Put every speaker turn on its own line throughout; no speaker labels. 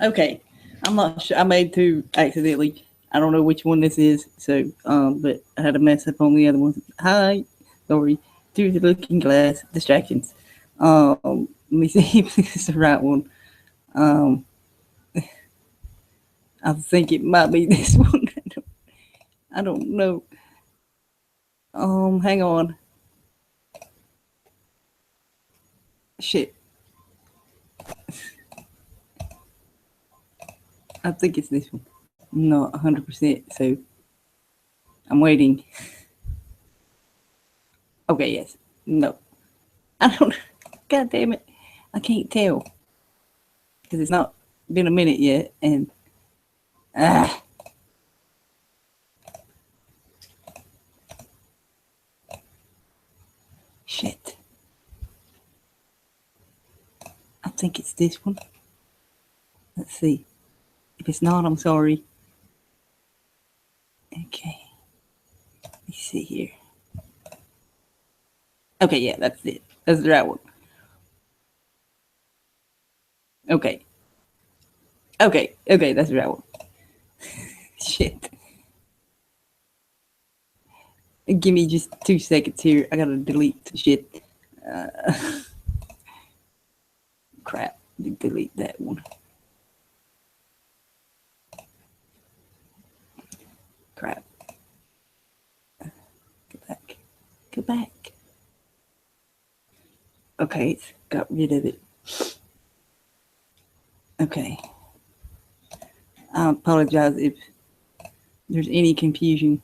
Okay, I'm not sure. I made two accidentally. I don't know which one this is. So, but I had a mess up on the other one. Hi, sorry. Through the looking glass, distractions. Let me see if this is the right one. Um, I think it might be this one. I don't know. Hang on. Shit. I think it's this one. Not 100%. So I'm waiting. Okay, yes. No. I don't. God damn it. I can't tell because it's not been a minute yet. And ah, shit. I think it's this one. Let's see. If it's not, I'm sorry. Okay. Let me see here. Okay, yeah, that's it. That's the right one. Okay. Okay, that's the right one. Shit. Give me just 2 seconds here. I gotta delete some shit. Uh, crap. Delete that one. Crap. Go back. Go back. Okay, it's got rid of it. Okay. I apologize if there's any confusion.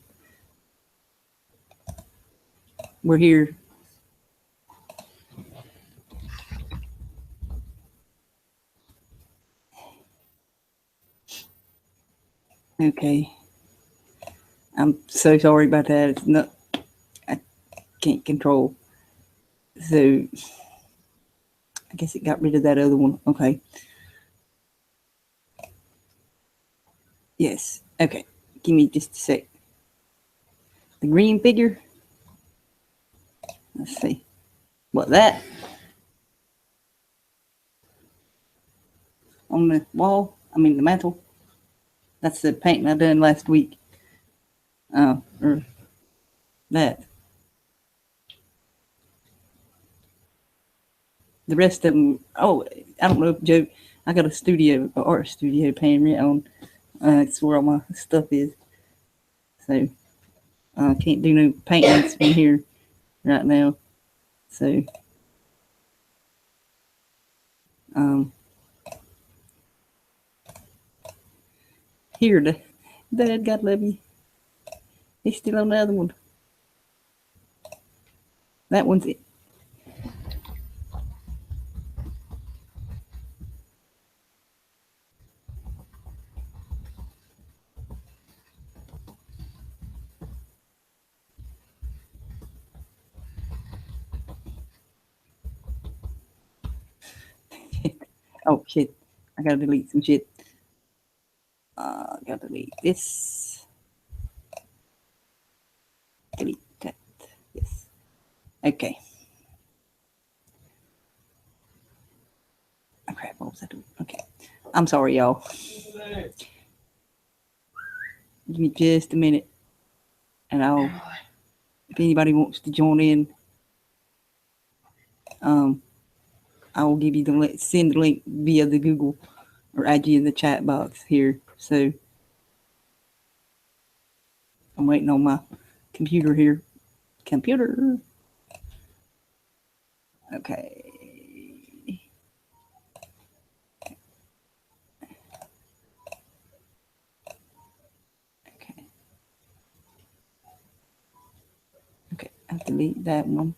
We're here. Okay. I'm so sorry about that. It's not, I can't control. So I guess it got rid of that other one. Okay. Yes. Okay. Give me just a sec. The green figure. Let's see. What, that? On the wall? I mean the mantle. That's the painting I done last week. Or that. The rest of them. Oh, I don't know if Joe. I got a studio, art studio paying rent on. It's where all my stuff is. So I can't do no paintings from here right now. So um, here, Dad, God love you. He's still on the other one. That one's it. Oh shit! I gotta delete some shit. Gotta delete this. Delete that. Yes. Okay. Oh crap! What was I doing? Okay. I'm sorry, y'all. Give me just a minute, and I'll. If anybody wants to join in, um, I will give you the link, send the link via the Google or add you in the chat box here. So I'm waiting on my computer here. Computer. Okay. Okay. Okay. I'll delete that one.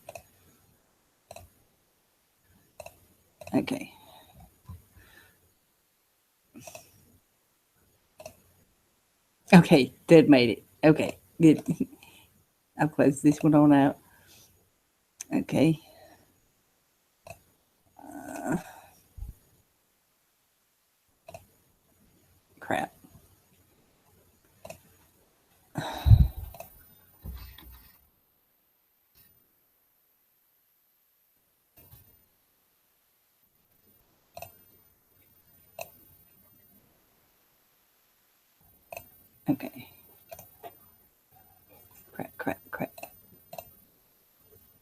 Okay. Okay. Dad made it. Okay. Good. I'll close this one on out. Okay. Crap. Okay. Crap.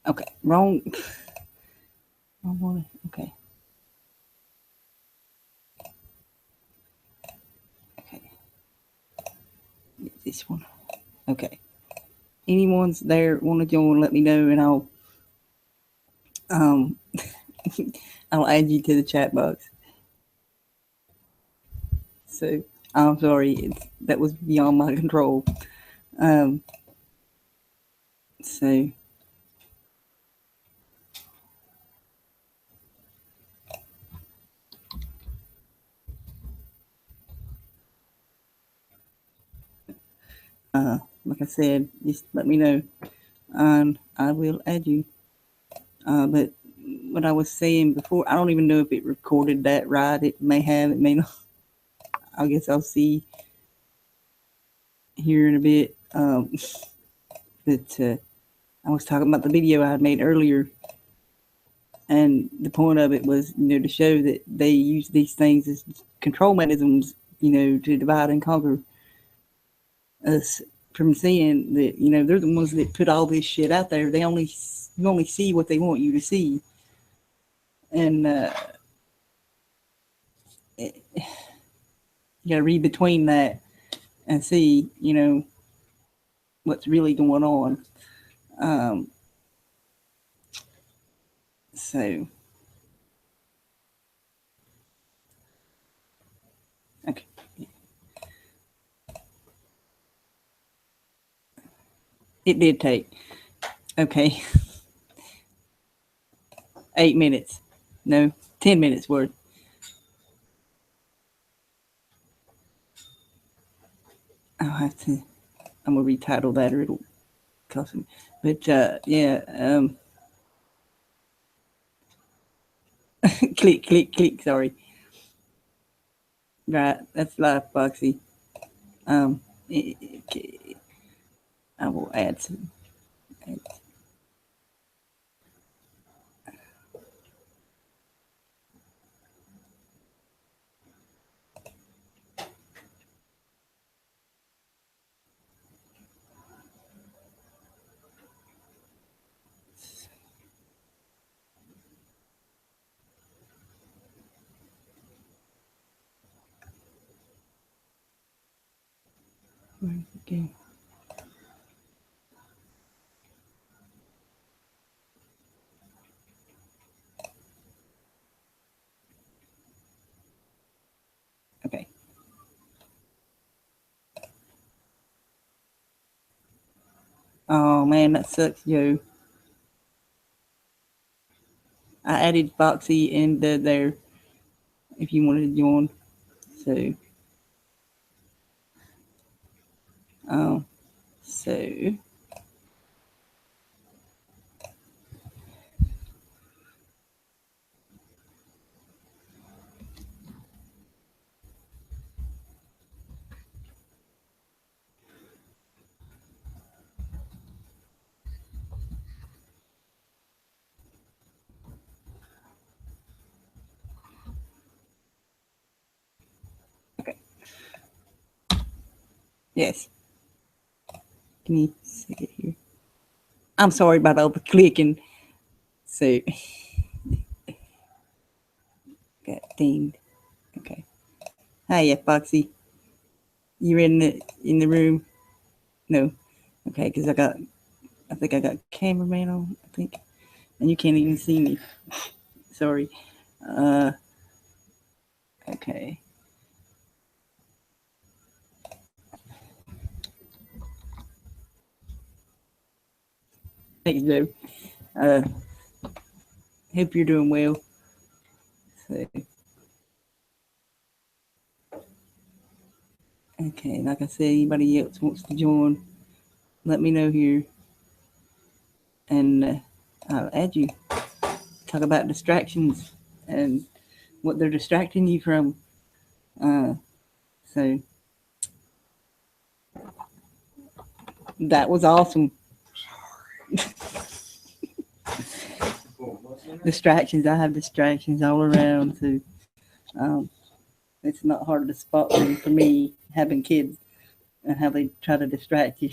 Okay, wrong one. Okay. This one. Okay. Anyone's there want to join? Let me know, and um I'll add you to the chat box. So I'm sorry, that was beyond my control. Um, so like I said, just let me know, and I will add you. But what I was saying before, I don't even know if it recorded that right. It may have, it may not. I guess I'll see here in a bit. But I was talking about the video I had made earlier, and the point of it was, to show that they use these things as control mechanisms, to divide and conquer us from seeing that, they're the ones that put all this shit out there. You only see what they want you to see, and you got to read between that and see, what's really going on. So, okay. It did take. Okay. 8 minutes. No, 10 minutes worth. I'll have to, I'm going to retitle that or it'll cost me. But yeah, click, sorry. Right, that's live, Foxy. Okay. I will add some. Where's the game? Okay. Oh man, that sucks, Joe. I added Foxy in there if you wanted to join. So, um, so okay. Yes. Give me a second here. I'm sorry about all the clicking. So, got dinged. Okay. Hiya, Foxy. You're in the room? No. Okay, because I think I got cameraman on. I think, and you can't even see me. Sorry. Okay. Thanks, Joe. Hope you're doing well. So, okay, like I said, anybody else wants to join, let me know here, and I'll add you. Talk about distractions and what they're distracting you from. So that was awesome. Distractions. I have distractions all around, so it's not hard to spot them for me having kids. and how they try to distract you.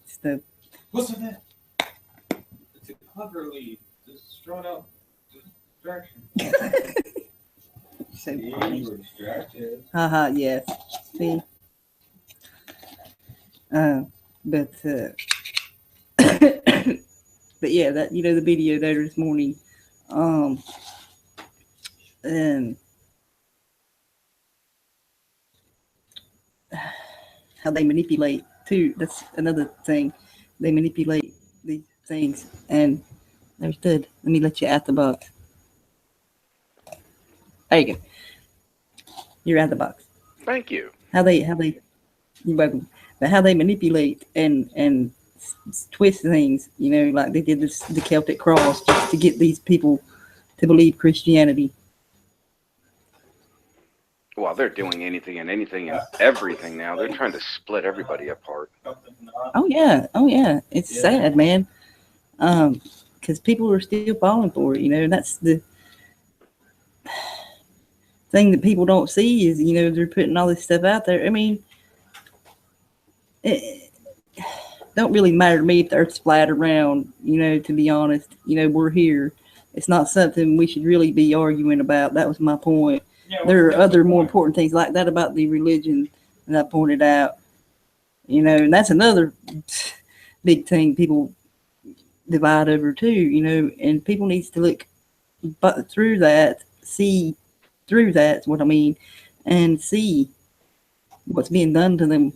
Stuff.
What's with that? It's a cleverly just thrown out distraction.
So
You
funny.
were distracted.
Haha, yes. See? But but yeah, that the video there this morning, and how they manipulate too. That's another thing. They manipulate these things, and there's good. Let me let you out the box. There you go. You're out the box.
Thank you.
How they you're welcome. But how they manipulate and twist things, like they did the Celtic cross just to get these people to believe Christianity.
Well, they're doing anything and everything now. They're trying to split everybody apart.
Oh yeah, it's sad, man. Because people are still falling for it, and that's the thing that people don't see is they're putting all this stuff out there. I mean, it don't really matter to me if the Earth's flat around. To be honest, we're here. It's not something we should really be arguing about. That was my point. Yeah, there are other more important things like that about the religion that I pointed out. And that's another big thing people divide over too. And people needs to look through that, see through that's what I mean, and see what's being done to them.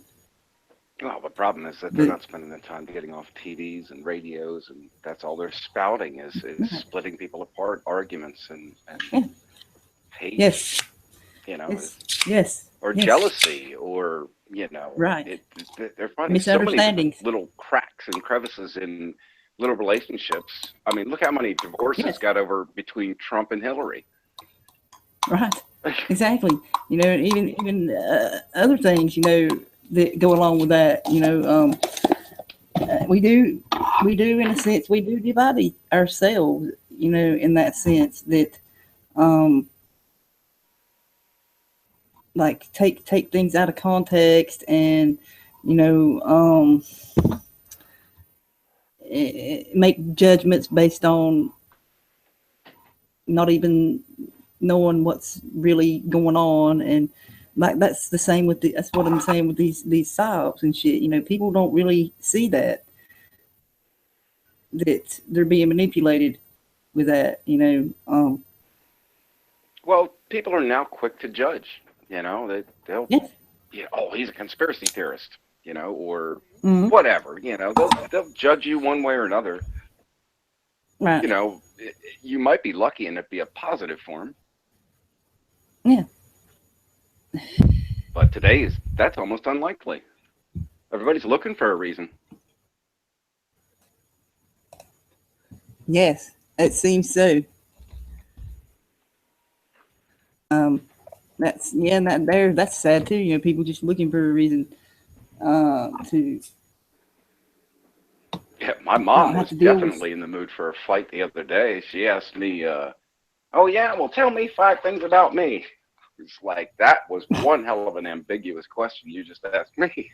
Well, the problem is that they're not spending the time getting off TVs and radios, and that's all they're spouting is splitting people apart, arguments and hate.
Yes. Yes.
Or jealousy, or
right.
They're finding so many little cracks and crevices in little relationships. I mean, look how many divorces got over between Trump and Hillary.
Right. Exactly. Even other things, that go along with that. We do in a sense, we do divide ourselves. In that sense that, like take things out of context and make judgments based on not even knowing what's really going on. And like that's the same with that's what I'm saying with these psyops and shit. People don't really see that they're being manipulated with that.
Well, people are now quick to judge. They'll he's a conspiracy theorist, or whatever. They'll judge you one way or another.
Right.
You might be lucky and it be a positive form.
Yeah.
But that's almost unlikely. Everybody's looking for a reason.
Yes, it seems so. That's sad too. People just looking for a reason to.
Yeah, my mom was definitely in the mood for a fight the other day. She asked me, "Oh yeah, well, tell me 5 things about me." It's like that was one hell of an ambiguous question you just asked me.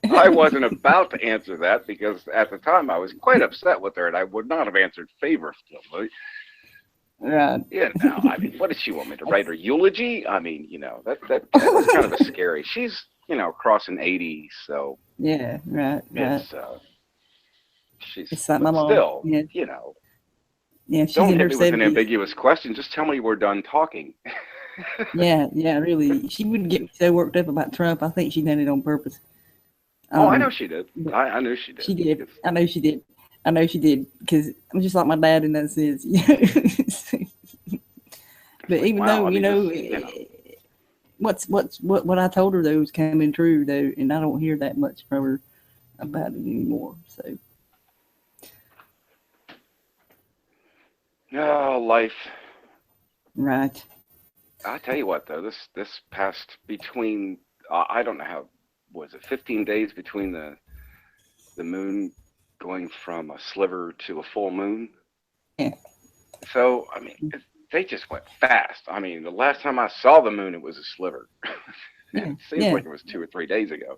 I wasn't about to answer that because at the time I was quite upset with her, and I would not have answered favorably.
Right.
I mean, what did she want me to write her eulogy? I mean, that was kind of a scary. She's, crossing 80, so
yeah, right.
She's
like my mom.
Still,
Yeah, she's
don't
in her
hit me with
70s.
an ambiguous question. Just tell me we're done talking.
yeah, really. She wouldn't get me so worked up about Trump. I think she did it on purpose.
I know she did. I knew she did.
She did. I know she did. Because I'm just like my dad in that sense. But even though, what I told her though is coming true though, and I don't hear that much from her about it anymore. So.
Oh, life.
Right.
I tell you what, though, this past between I don't know how was it 15 days between the moon going from a sliver to a full moon.
Yeah.
So I mean, they just went fast. I mean, the last time I saw the moon, it was a sliver. And it seems like it was 2 or 3 days ago.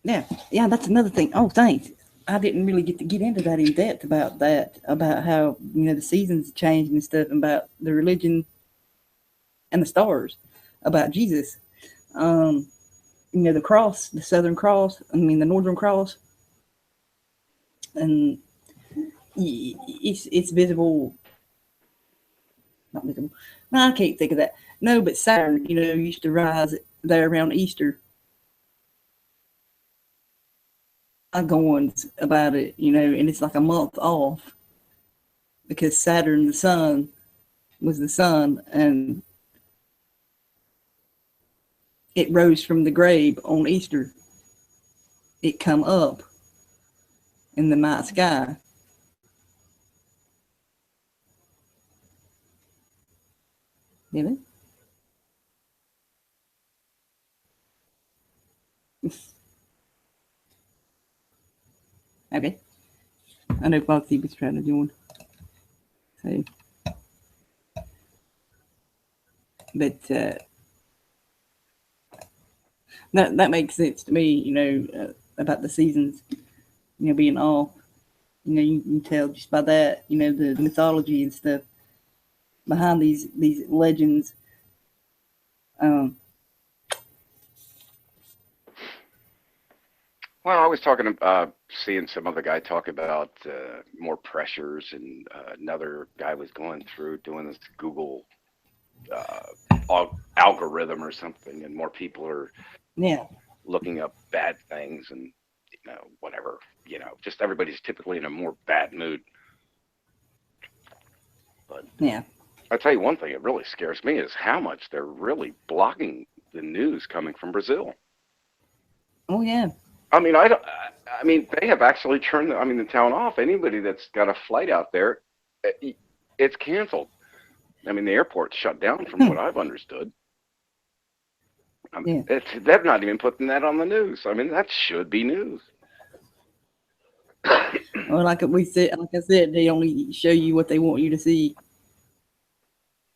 Yeah, that's another thing. Oh, thanks. I didn't really get to get into that in depth about that, about how, the seasons changed and stuff, and about the religion and the stars, about Jesus. The cross, the Southern Cross, the Northern Cross, and it's visible. Not visible. No, I can't think of that. No, but Saturn, used to rise there around Easter. Goings about it, and it's like a month off because Saturn, the sun, was the sun, and it rose from the grave on Easter. It come up in the night sky. Did it? Okay. I know Foxy was trying to join. So, but that makes sense to me, about the seasons, being off. You can tell just by that, the mythology and stuff behind these legends.
Well, I was talking about seeing some other guy talk about more pressures, and another guy was going through doing this Google algorithm or something, and more people are looking up bad things, and whatever, just everybody's typically in a more bad mood. But I tell you one thing, it really scares me is how much they're really blocking the news coming from Brazil.
Oh yeah.
I mean, they have actually turned the town off. Anybody that's got a flight out there, it's canceled. The airport's shut down from what I've understood. They're not even putting that on the news. That should be news.
Well, like I said, they only show you what they want you to see.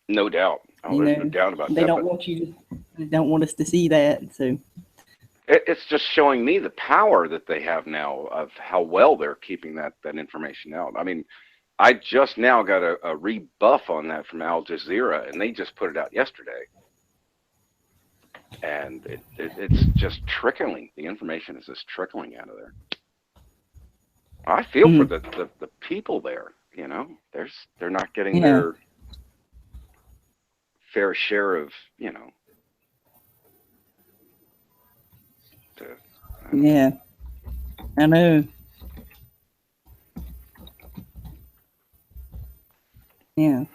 No doubt. There's no doubt about that.
They don't want you. They don't want us to see that. So.
It's just showing me the power that they have now of how well they're keeping that information out. I just now got a rebuff on that from Al Jazeera, and they just put it out yesterday. And it's just trickling. The information is just trickling out of there. I feel for the people there. They're not getting their fair share of
Yeah, I know. Yeah.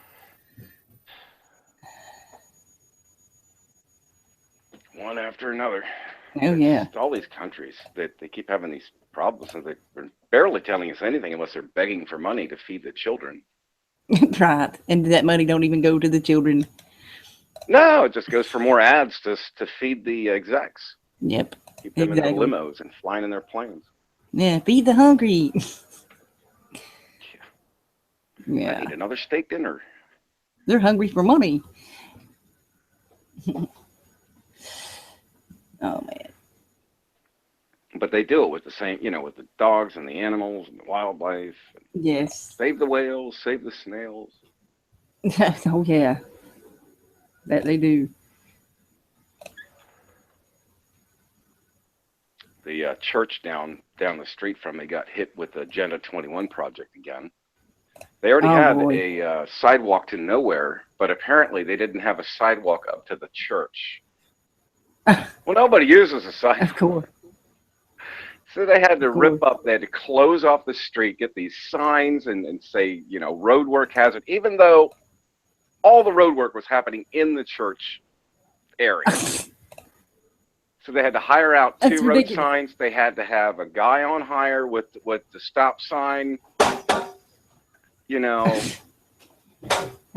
One after another.
Oh yeah.
All these countries that they keep having these problems, and they're barely telling us anything unless they're begging for money to feed the children.
Right, and that money don't even go to the children.
No, it just goes for more ads to feed the execs.
Yep.
Keep them in their limos and flying in their planes.
Yeah, feed the hungry.
Yeah. I need another steak dinner.
They're hungry for money. Oh man.
But they do it with the same, with the dogs and the animals and the wildlife.
Yes.
Save the whales, save the snails.
Oh yeah. That they do.
The church down the street from me got hit with the Agenda 21 project again. They already had a sidewalk to nowhere, but apparently they didn't have a sidewalk up to the church. Well, nobody uses a sidewalk.
Of course.
So they had to rip up, they had to close off the street, get these signs and say, road work hazard, even though all the road work was happening in the church area. So they had to hire out two road signs. They had to have a guy on hire with the stop sign.
Of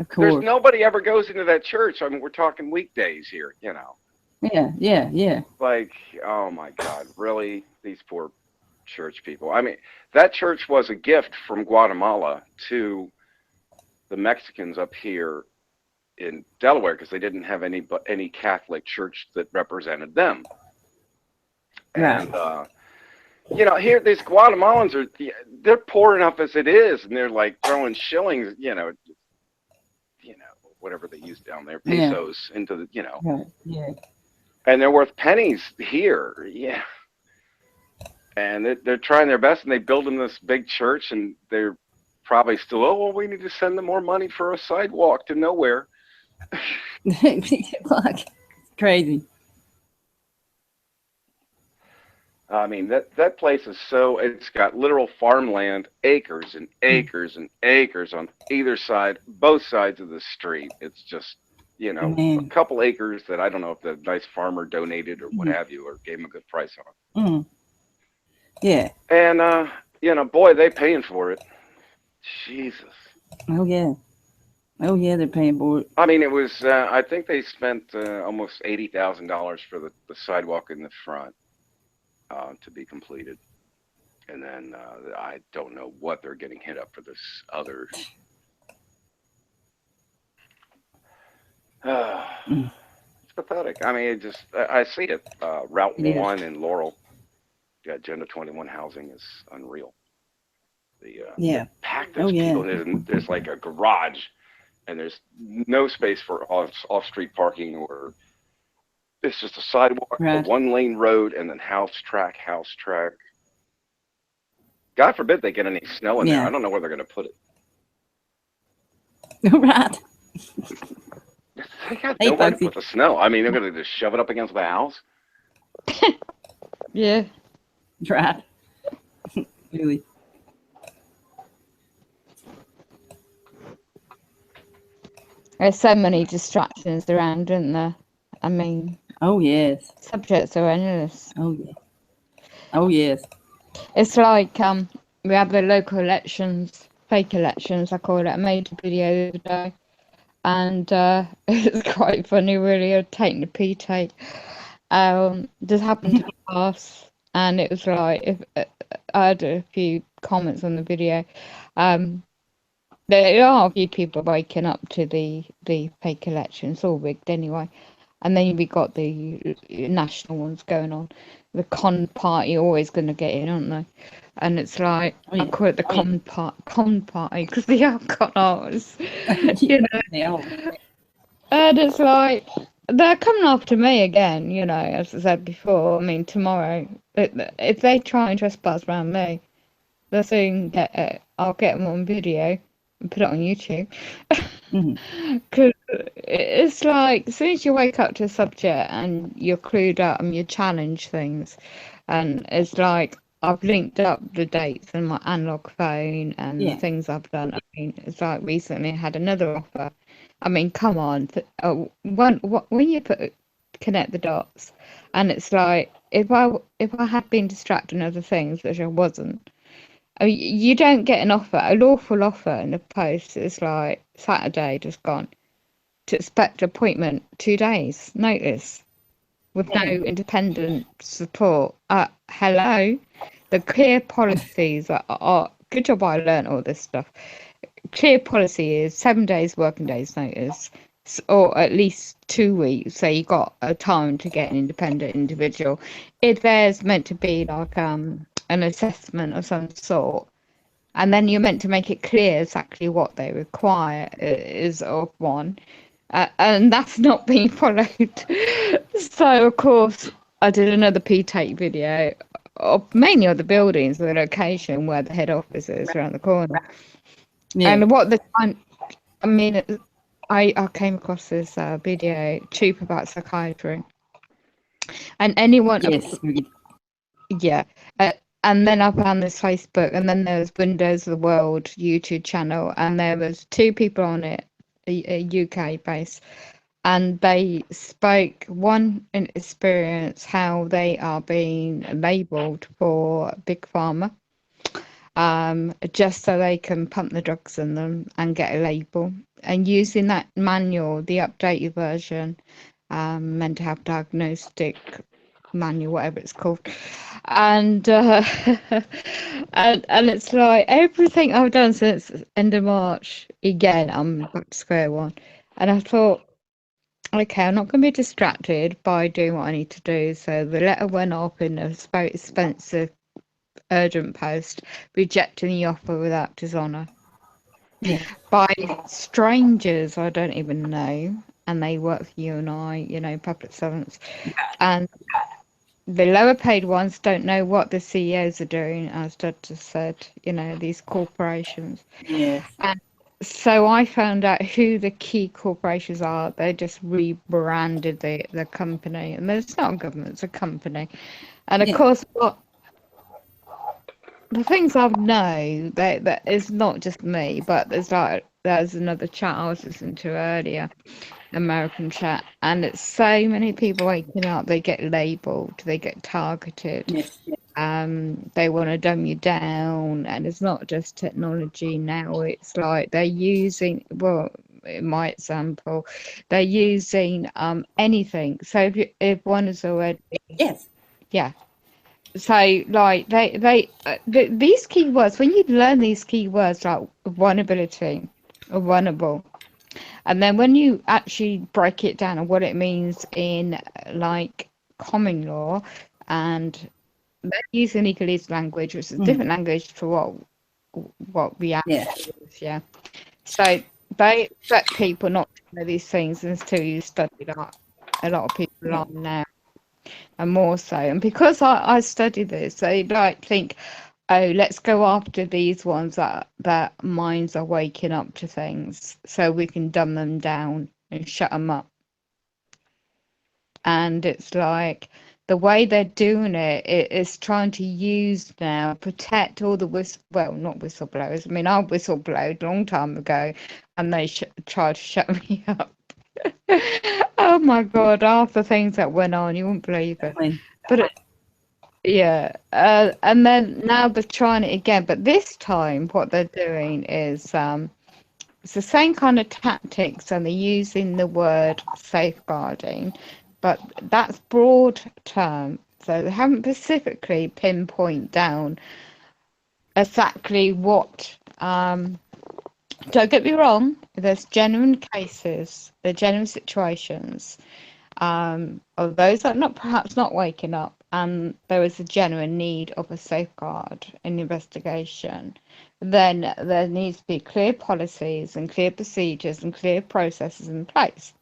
course.
There's nobody ever goes into that church. We're talking weekdays here,
Yeah.
Like, oh my God, really? These poor church people. That church was a gift from Guatemala to the Mexicans up here in Delaware because they didn't have any Catholic church that represented them.
Right.
And you know, here these Guatemalans they're poor enough as it is, and they're like throwing shillings, you know, whatever they use down there, pesos, into the, you know,
Right. Yeah.
and they're worth pennies here. Yeah. And they're trying their best, and they build them this big church, and they're probably still, oh, well, we need to send them more money for a sidewalk to nowhere.
Like, crazy.
I mean, that place is it's got literal farmland, acres and acres and acres on either side, both sides of the street. It's just, you know, a couple acres that I don't know if the nice farmer donated or what have you, or gave him a good price on.
Mm. Yeah.
And, you know, boy, they paying for it. Jesus.
Oh, yeah. Oh, yeah, they're paying for it.
I mean, it was, I think they spent almost $80,000 for the sidewalk in the front. To be completed, and then I don't know what they're getting hit up for this other. It's pathetic. I mean, I see it. Route 1 in Laurel, Agenda 21 housing is unreal. The packed those people. There's like a garage, and there's no space for off-street parking or. It's just a sidewalk, a one-lane road, and then house track. God forbid they get any snow in there. I don't know where they're going to put it.
Right.
They got nowhere to put the snow. I mean, they're going to just shove it up against the house.
Yeah. Right. Really.
There's so many distractions around, isn't there? I mean,
oh yes,
subjects are endless.
Oh yeah, oh yes.
It's like we have the local elections, fake elections, I call it. I made a video the other day, and it's quite funny, really. Of taking the P-take. This happened to us, and it was like, if I had a few comments on the video. There are a few people waking up to the fake elections, all rigged anyway. And then we got the national ones going on. The con party always going to get in, aren't they? And it's like, I call it the con party because they have con artists, you know. And it's like, they're coming after me again, you know, as I said before. I mean, tomorrow, if they try and trespass around me, they'll soon I'll get them on video and put it on YouTube. Because it's like, as soon as you wake up to a subject and you're clued up and you challenge things, and it's like, I've linked up the dates on my analog phone and the things I've done. I mean, it's like recently I had another offer. I mean, come on. When you connect the dots, and it's like, if I had been distracted in other things, which I wasn't, you don't get an offer, a lawful offer in the post. It's like Saturday just gone to expect appointment 2 days notice with no independent support. Hello, the clear policies are good job. I learned all this stuff. Clear policy is 7 days working days notice, or at least 2 weeks. So you got a time to get an independent individual. If there's meant to be like an assessment of some sort, and then you're meant to make it clear exactly what they require is of one, and that's not being followed. So of course I did another P-take video of mainly of the buildings, the location where the head office is around the corner, and what the time. I mean, I came across this video, Cheap About Psychiatry, and anyone and then I found this Facebook, and then there was Windows of the World YouTube channel, and there was 2 people on it, UK based, and they spoke, one in experience, how they are being labelled for Big Pharma, just so they can pump the drugs in them and get a label, and using that manual, the updated version, mental health diagnostic manual, whatever it's called, and and it's like everything I've done since end of March, again I'm back to square one, And I thought, okay, I'm not going to be distracted by doing what I need to do. So the letter went off in a Spencer urgent post, rejecting the offer without dishonour.
Yeah.
By strangers I don't even know, and they work for you and I, public servants. And the lower paid ones don't know what the CEOs are doing, as Dad just said, these corporations.
Yes.
And so I found out who the key corporations are. They just rebranded the company. And it's not a government, it's a company. And of
Yeah.
course, the things I know, that it's not just me, but there's another chat I was listening to earlier, American chat, and it's so many people waking up, they get labelled, they get targeted.
Yes.
They want to dumb you down, and it's not just technology now, it's like they're using, well, in my example, they're using anything. So if one is already,
Yes.
yeah. So like these keywords, when you learn these keywords like vulnerability or vulnerable, and then when you actually break it down and what it means in like common law, and they're using legalese language, which is a different language to what reality is, yeah. So they expect people not to know these things until you study that. A lot of people are now, and more so. And because I study this, they like think, oh, let's go after these ones that minds are waking up to things, so we can dumb them down and shut them up. And it's like the way they're doing it is trying to use now, protect all the not whistleblowers. I mean, I whistleblowed a long time ago, and they tried to shut me up. Oh my God, half the things that went on, you wouldn't believe it. But yeah, and then now they're trying it again, but this time what they're doing is it's the same kind of tactics, and they're using the word safeguarding, but that's broad term, so they haven't specifically pinpoint down exactly what. Don't get me wrong, there's genuine cases, there are genuine situations of those that are perhaps not waking up, and there is a genuine need of a safeguard in investigation. Then there needs to be clear policies and clear procedures and clear processes in place.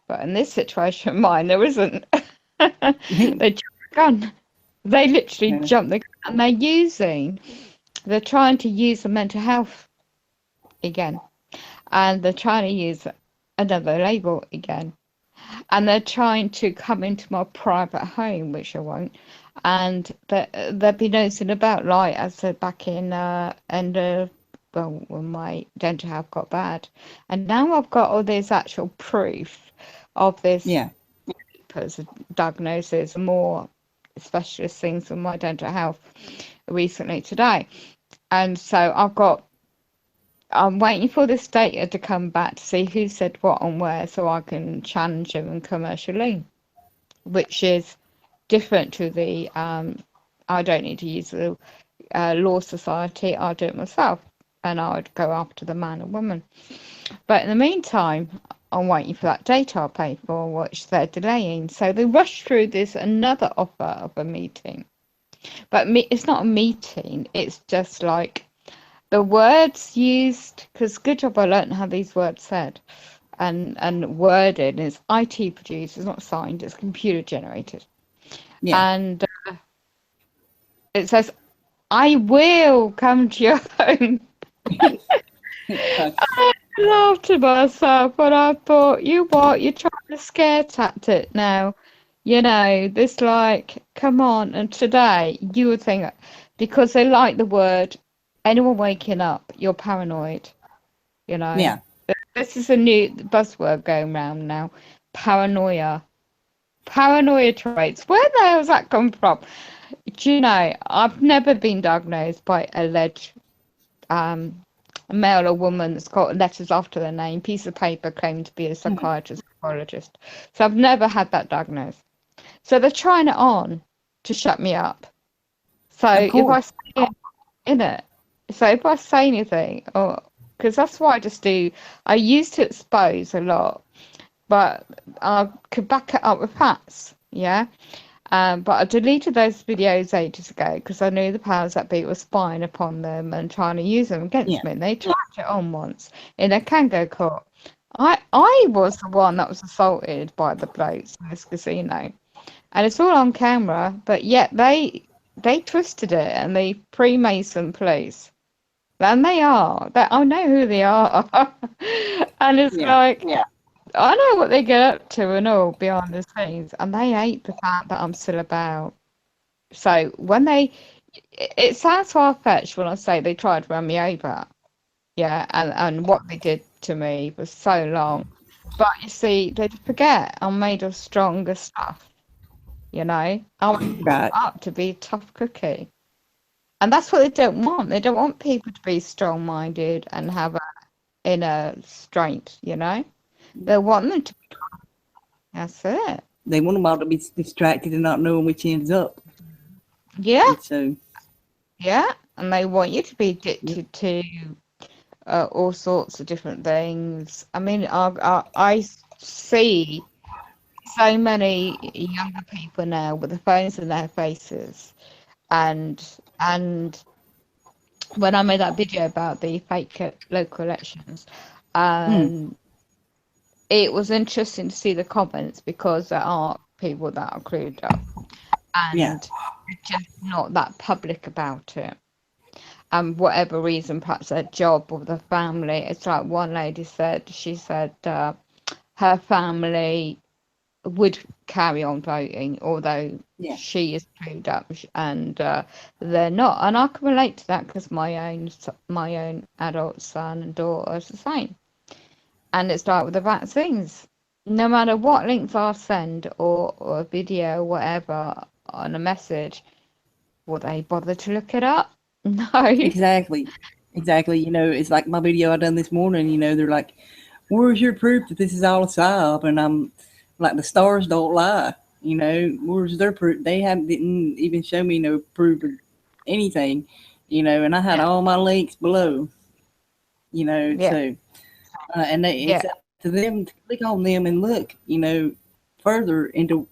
But in this situation of mine, there isn't. They jump the gun. They literally jump the gun, and they're trying to use the mental health again, and they're trying to use another label again, and they're trying to come into my private home, which I won't, and they'll be noticing about, like I said back in when my dental health got bad, and now I've got all this actual proof of this diagnosis, more specialist things for my dental health recently today, and so I'm waiting for this data to come back to see who said what and where, so I can challenge them in commercial lien, which is different to the I don't need to use the law society, I'll do it myself, and I would go after the man or woman. But in the meantime, I'm waiting for that data I'll pay for, which they're delaying. So they rush through this another offer of a meeting. But it's not a meeting, it's just like the words used, because good job I learned how these words said and worded is IT produced, it's not signed, it's computer generated. And it says, I will come to your home. I laughed to myself, but I thought, you what, you're trying to scare tactic now. This like, come on. And today you would think, because they like the word, anyone waking up, you're paranoid. This is a new buzzword going around now. Paranoia traits. Where the hell's that come from? Do you know, I've never been diagnosed by alleged male or woman that's got letters after their name, piece of paper claiming to be a psychiatrist, psychologist. So I've never had that diagnosis. So they're trying it on to shut me up. So if I say anything, or because that's what I just do. I used to expose a lot, but I could back it up with facts, yeah. But I deleted those videos ages ago because I knew the powers that be were spying upon them and trying to use them against
Yeah.
me. And they tried it on once in a Kango court. I was the one that was assaulted by the blokes in this casino, and it's all on camera. But yet they twisted it and they pre-Mason police, and they are that I know who they are, and it's
Yeah.
like I know what they get up to and all behind the scenes, and they hate the fact that I'm still about. So when it sounds far-fetched when I say they tried to run me over, yeah, and what they did to me was so long. But you see, they forget I'm made of stronger stuff, you know. I'm
Right.
up to be a tough cookie. And that's what they don't want. They don't want people to be strong-minded and have a inner strength, you know. They want them to be. That's it.
They want them all to be distracted and not knowing which end's up.
Yeah,
And so,
yeah. And they want you to be addicted to all sorts of different things. I mean, I see so many younger people now with the phones in their faces, and when I made that video about the fake local elections, it was interesting to see the comments because there are people that are clued up and just not that public about it. Whatever reason, perhaps their job or the family. It's like one lady said, she said her family would carry on voting, although she is clued up and they're not. And I can relate to that because my own adult son and daughter is the same. And it's like with the vaccines. No matter what links I send or a video or whatever on a message, will they bother to look it up? No.
exactly. You know, it's like my video I done this morning. You know, they're like, "Where's your proof that this is all a psyop?" And I'm like, "The stars don't lie." You know, where's their proof? They didn't even show me no proof of anything. You know, and I had all my links below. You know, so and it's up to them to click on them and look. You know, further into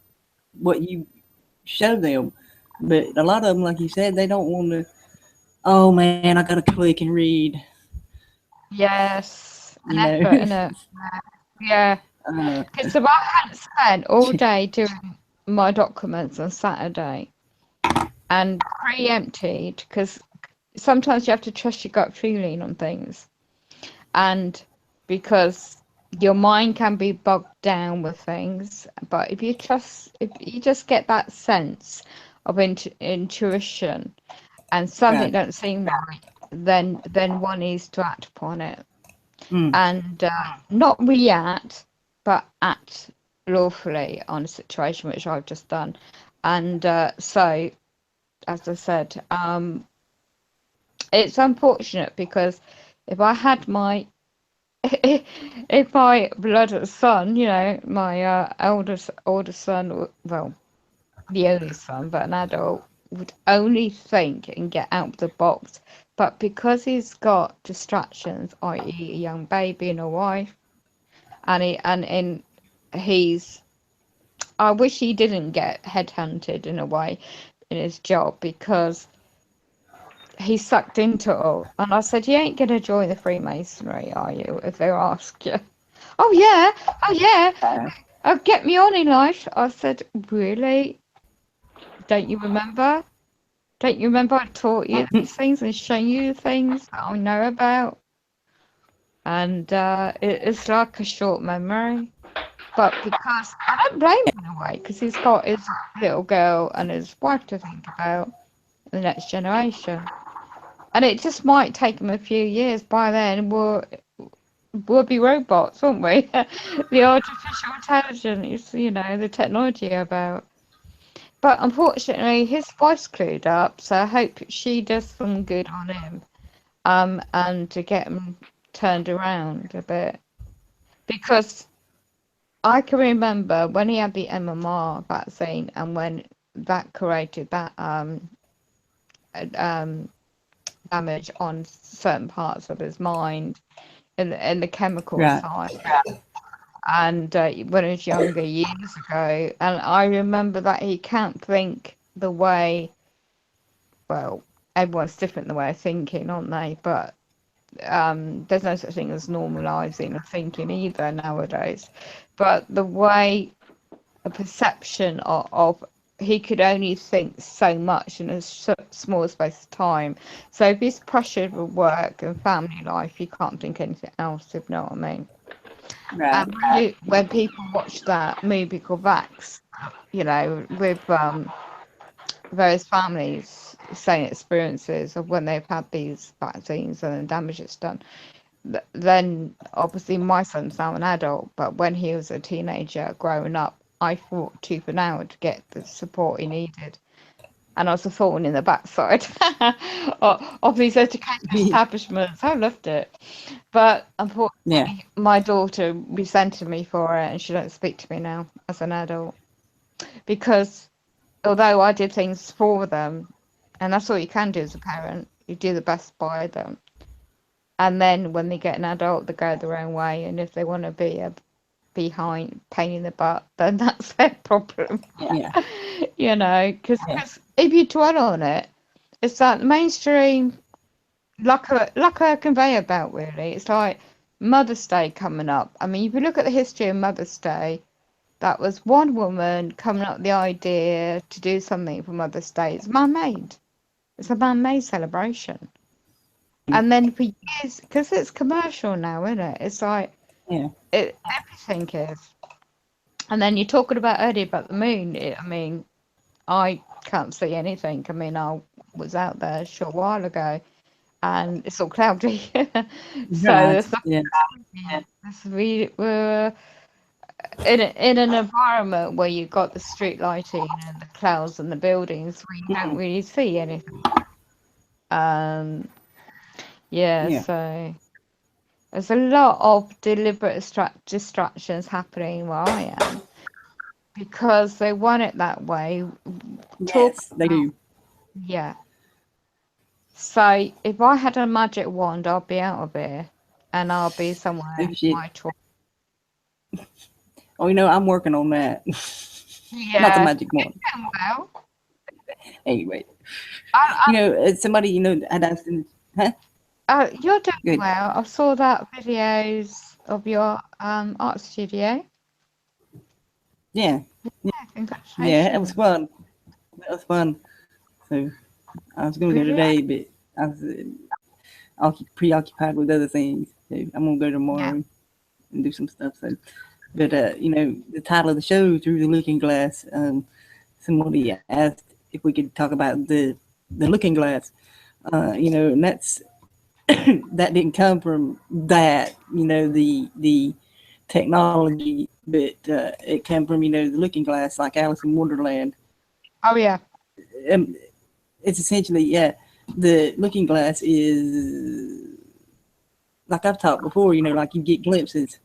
what you show them. But a lot of them, like you said, they don't want to. Oh man, I gotta click and read.
Yes, an
You know?
effort, innit? Yeah. Because if I hadn't spent all day doing my documents on Saturday and preempted, because sometimes you have to trust your gut feeling on things, and because your mind can be bogged down with things, but if you just get that sense of intuition and something don't seem right, then one needs to act upon it and not react, but act lawfully on a situation, which I've just done. And so, as I said, it's unfortunate because if I had my if my blood son, you know, my older son, well, the only son, but an adult, would only think and get out of the box. But because he's got distractions, i.e., a young baby and a wife, and he's, I wish he didn't get headhunted in a way in his job because he's sucked into it all. And I said, "You ain't gonna join the Freemasonry, are you?" If they ask you. Oh yeah. Oh, get me on in life. I said, "Really? Don't you remember? Don't you remember I taught you these things and shown you things that I know about?" And it's like a short memory. But because I don't blame him in a way, because he's got his little girl and his wife to think about, the next generation. And it just might take him a few years. By then, we'll be robots, won't we? The artificial intelligence, you know, the technology about. But unfortunately, his wife's clued up, so I hope she does some good on him, and to get him turned around a bit. Because I can remember when he had the MMR vaccine, and when that created that damage on certain parts of his mind in the chemical
Right.
side. And when he was younger, years ago, and I remember that he can't think the way, well, everyone's different the way of thinking, aren't they? But there's no such thing as normalizing of thinking either nowadays. But the way, a perception of he could only think so much in a small space of time. So if he's pressured with work and family life, he can't think anything else, if you know what I mean.
Right.
And when people watch that movie called Vax, you know, with various families saying experiences of when they've had these vaccines and the damage it's done, then obviously my son's now an adult, but when he was a teenager growing up, I fought tooth and nail to get the support he needed. And I was a thorn in the backside of these education establishments. I loved it. But unfortunately, my daughter resented me for it, and she don't speak to me now as an adult. Because although I did things for them, and that's all you can do as a parent, you do the best by them. And then when they get an adult, they go their own way. And if they want to be a behind pain in the butt, then that's their problem.
Yeah.
You know, because if you dwell on it, it's that mainstream, like a conveyor belt, really. It's like Mother's Day coming up. I mean, if you look at the history of Mother's Day, that was one woman coming up with the idea to do something for Mother's Day. It's man-made. It's a man-made celebration. And then for years, because it's commercial now, isn't it? It's like everything is. And then you're talking about earlier about the moon. I mean, I can't see anything. I mean, I was out there a short while ago, and it's all cloudy. So we're in an environment where you've got the street lighting and the clouds and the buildings, where you don't really see anything. So there's a lot of deliberate distractions happening where I am because they want it that way.
Yes, they do.
Yeah. So if I had a magic wand, I'll be out of here and I'll be somewhere my choice.
Oh, you know, I'm working on that. Not the magic wand.
Well.
Anyway, somebody, had asked in,
you're doing well. I saw that videos of your art studio.
Yeah.
Congratulations.
Yeah, it was fun. So I was going to go today, but I was preoccupied with other things. So I'm going to go tomorrow and do some stuff. So, but the title of the show, Through the Looking Glass. Somebody asked if we could talk about the looking glass. And that's that didn't come from that, the technology, but it came from, the looking glass, like Alice in Wonderland.
Oh, yeah.
It's essentially, the looking glass is, like I've talked before, like you get glimpses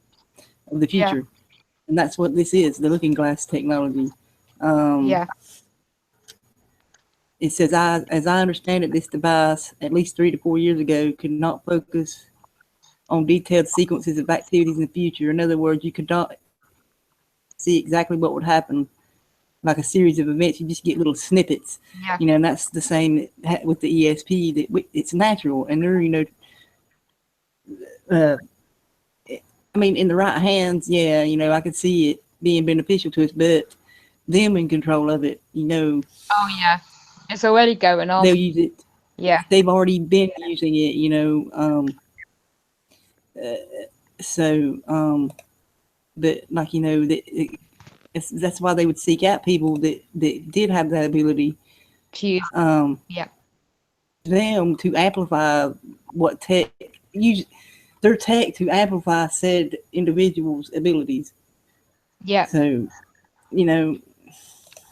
of the future. Yeah. And that's what this is, the looking glass technology. It says, as I understand it, this device, at least 3 to 4 years ago, could not focus on detailed sequences of activities in the future. In other words, you could not see exactly what would happen, like a series of events. You just get little snippets, and that's the same with the ESP. That it's natural, and they're, I mean, in the right hands, I could see it being beneficial to us, but them in control of it,
Oh, yeah. It's already going on.
They'll use it.
Yeah.
They've already been using it, but like, that's why they would seek out people that did have that ability
to use.
Them to amplify what use their tech to amplify said individual's abilities.
Yeah.
So,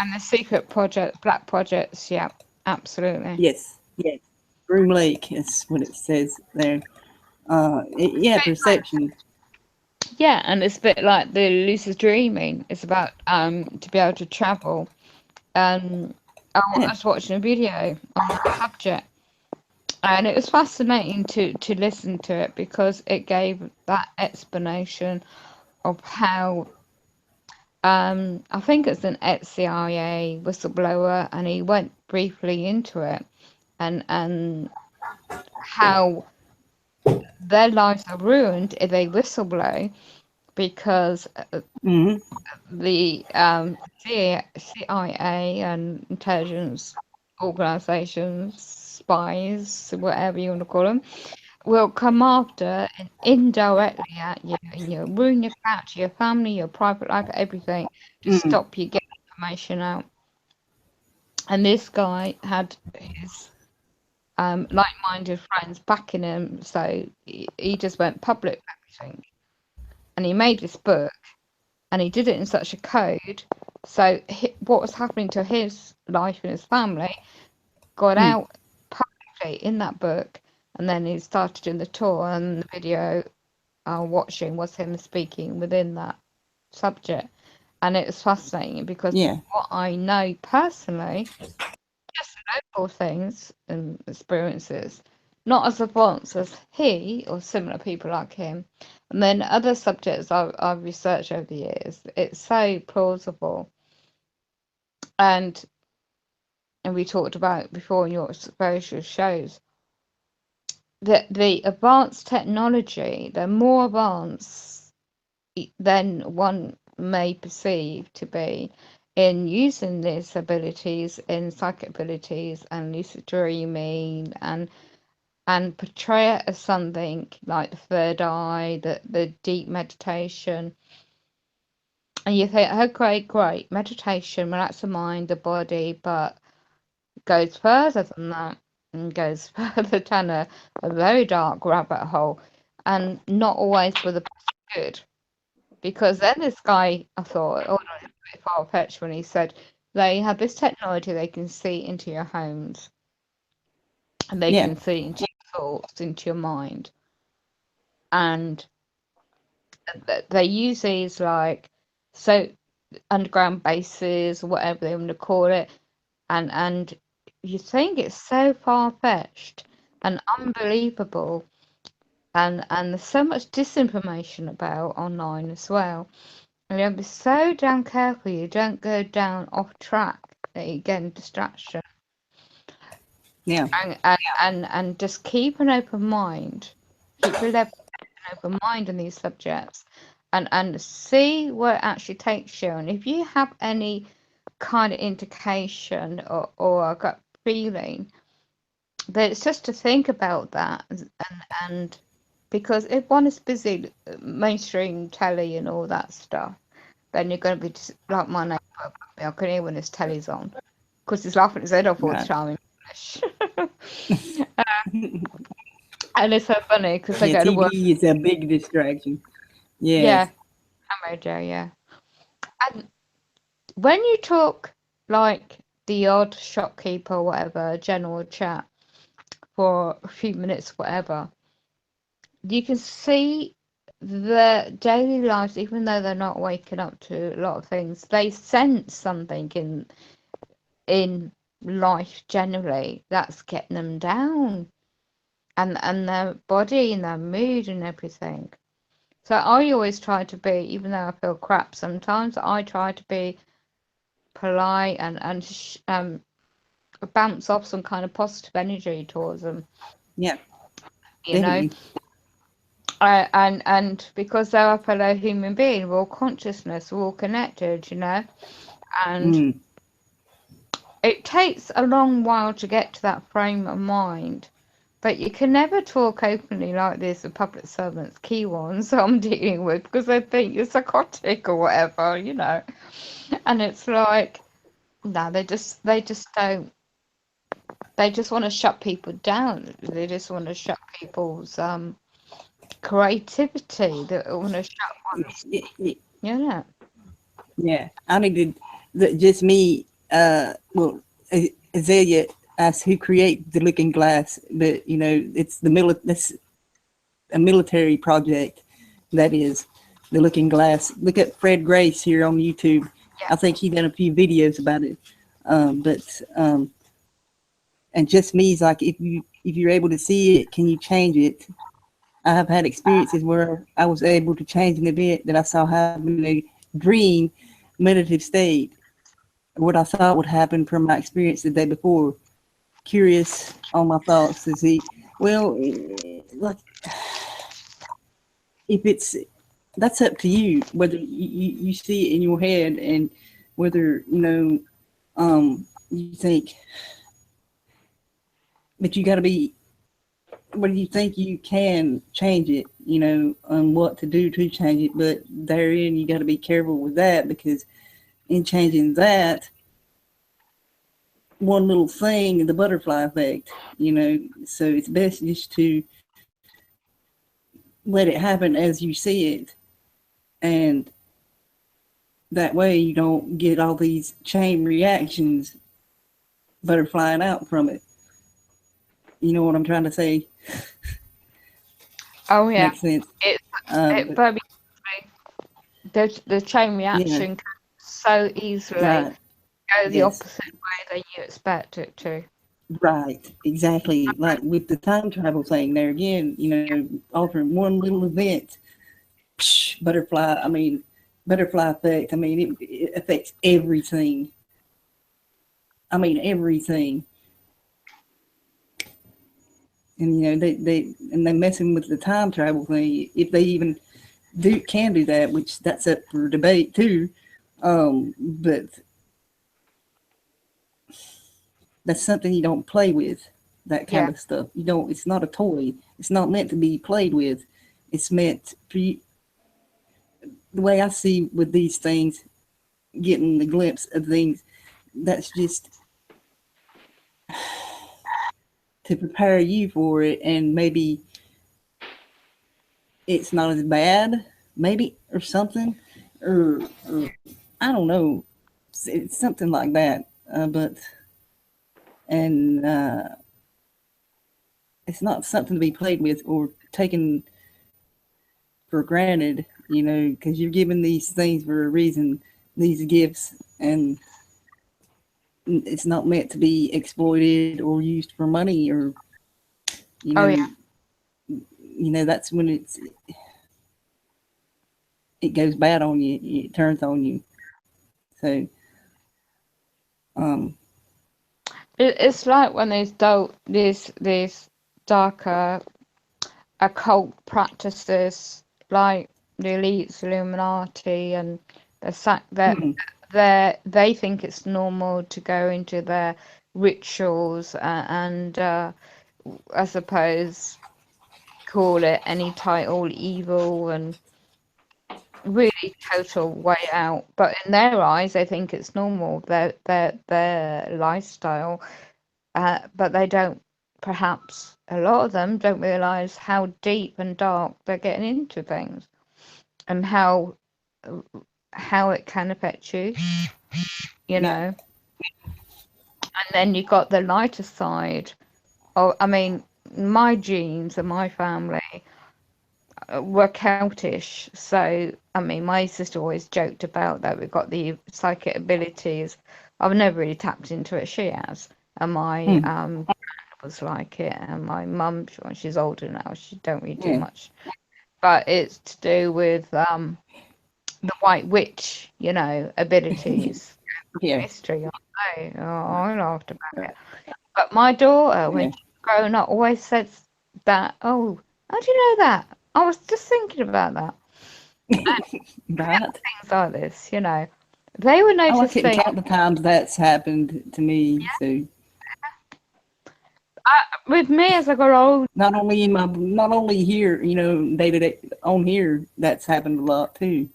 and the secret project, black projects, absolutely.
Yes. Groom Lake is what it says there. Perception.
Yeah, and it's a bit like the lucid dreaming. It's about to be able to travel. I was watching a video on Hubjet, And it was fascinating to listen to it because it gave that explanation of how I think it's an ex-CIA whistleblower, and he went briefly into it, and how their lives are ruined if they whistleblow because
Hmm.
the CIA and intelligence organizations, spies, whatever you want to call them, will come after and indirectly at you, and you ruin your character, your family, your private life, everything to
Mm.
stop you getting information out. And this guy had his like-minded friends backing him, so he just went public with everything. And he made this book, and he did it in such a code. So what was happening to his life and his family got
Mm.
out publicly in that book, and then he started in the tour, and the video watching was him speaking within that subject. And it was fascinating because
Yeah.
what I know personally, just local things and experiences, not as advanced as he or similar people like him. And then other subjects I've researched over the years, it's so plausible. And we talked about before in your various shows that the advanced technology, they're more advanced than one may perceive to be in using these abilities in psychic abilities and lucid dreaming and portray it as something like the third eye, the deep meditation. And you think, oh great, meditation, relax the mind, the body, but goes further than that and goes further down a very dark rabbit hole, and not always for the good. Because then this guy, I thought, oh, no, it's a bit far-fetched when he said they have this technology, they can see into your homes, and they
Yeah.
can see into your thoughts, into your mind. And they use these like, so underground bases, or whatever they want to call it, and you think it's so far-fetched and unbelievable, and there's so much disinformation about online as well. And you have to be so damn careful you don't go down off track, that you get a distraction.
Yeah.
And just keep an open mind. Keep an open mind on these subjects, and see where it actually takes you. And if you have any kind of indication or a gut feeling, then it's just to think about that. And because if one is busy mainstream telly and all that stuff, then you're going to be just like my neighbour. I can hear when his telly's on because he's laughing his head off all the
Right.
time in English. And it's so funny because they
Yeah.
go to work.
TV is a big distraction. Yes.
Yeah, and radio, yeah. And when you talk like the odd shopkeeper or whatever, general chat for a few minutes, whatever, you can see their daily lives, even though they're not waking up to a lot of things, they sense something in life generally that's getting them down, and their body and their mood and everything. So I always try to be, even though I feel crap sometimes, I try to be polite and bounce off some kind of positive energy towards them.
Yeah.
You know,
Definitely.
and because they're a fellow human being, we're all consciousness, we're all connected, you know, and
Mm.
it takes a long while to get to that frame of mind. But you can never talk openly like this with public servants, key ones I'm dealing with, because they think you're psychotic or whatever, you know. And it's like, no, they just don't. They just want to shut people down. They just want to shut people's creativity. They want to shut one's, you know.
Yeah. I mean, just me. Well, Azalea asked who created the Looking Glass, but you know, it's It's a military project. That is the Looking Glass. Look at Fred Grace here on YouTube.
Yeah.
I think he done a few videos about it. And just me is like, if you if you're able to see it, can you change it? I have had experiences where I was able to change an event that I saw happen in a dream meditative state, what I thought would happen from my experience the day before. Curious on my thoughts to see, well, like, if it's, that's up to you, whether you see it in your head and whether, you think, but you got to be, whether you think you can change it, on what to do to change it, but therein you got to be careful with that, because in changing that, one little thing, the butterfly effect, so it's best just to let it happen as you see it, and that way you don't get all these chain reactions butterflying out from it. You know what I'm trying to say?
Oh yeah,
Makes sense.
it very the chain reaction can so easily
Right.
go the opposite way than you expect it to.
Right, exactly. Like with the time travel thing there again, altering one little event, butterfly effect. It affects everything. Everything. And they're messing with the time travel thing. If they even can do that, which that's up for debate too. But that's something you don't play with, that kind of stuff. It's not a toy. It's not meant to be played with. It's meant for you. The way I see with these things, getting the glimpse of things, that's just to prepare you for it, and maybe it's not as bad, maybe, or something, or I don't know. It's something like that. It's not something to be played with or taken for granted, because you're given these things for a reason, these gifts, and it's not meant to be exploited or used for money, or that's when it goes bad on you, it turns on you. So
it's like when these darker occult practices, like the elites, Illuminati, and the fact that they think it's normal to go into their rituals and I suppose call it any title evil and really total way out, but in their eyes they think it's normal, their lifestyle, but they don't, perhaps a lot of them don't realize how deep and dark they're getting into things and how it can affect you, and then you got the lighter side. My genes and my family were Celtish, so my sister always joked about that we've got the psychic abilities. I've never really tapped into it, she has, and my was like it, and my mum, she's older now, she don't really do much, but it's to do with the White Witch, abilities. History. I laughed about it, but my daughter, when she's grown up, always says that, oh, how do you know that? I was just thinking about that.
Right.
Things like this, they would notice
I can't count the times that's happened to me. So
with me as I got old,
not only here, day to day on here, that's happened a lot too.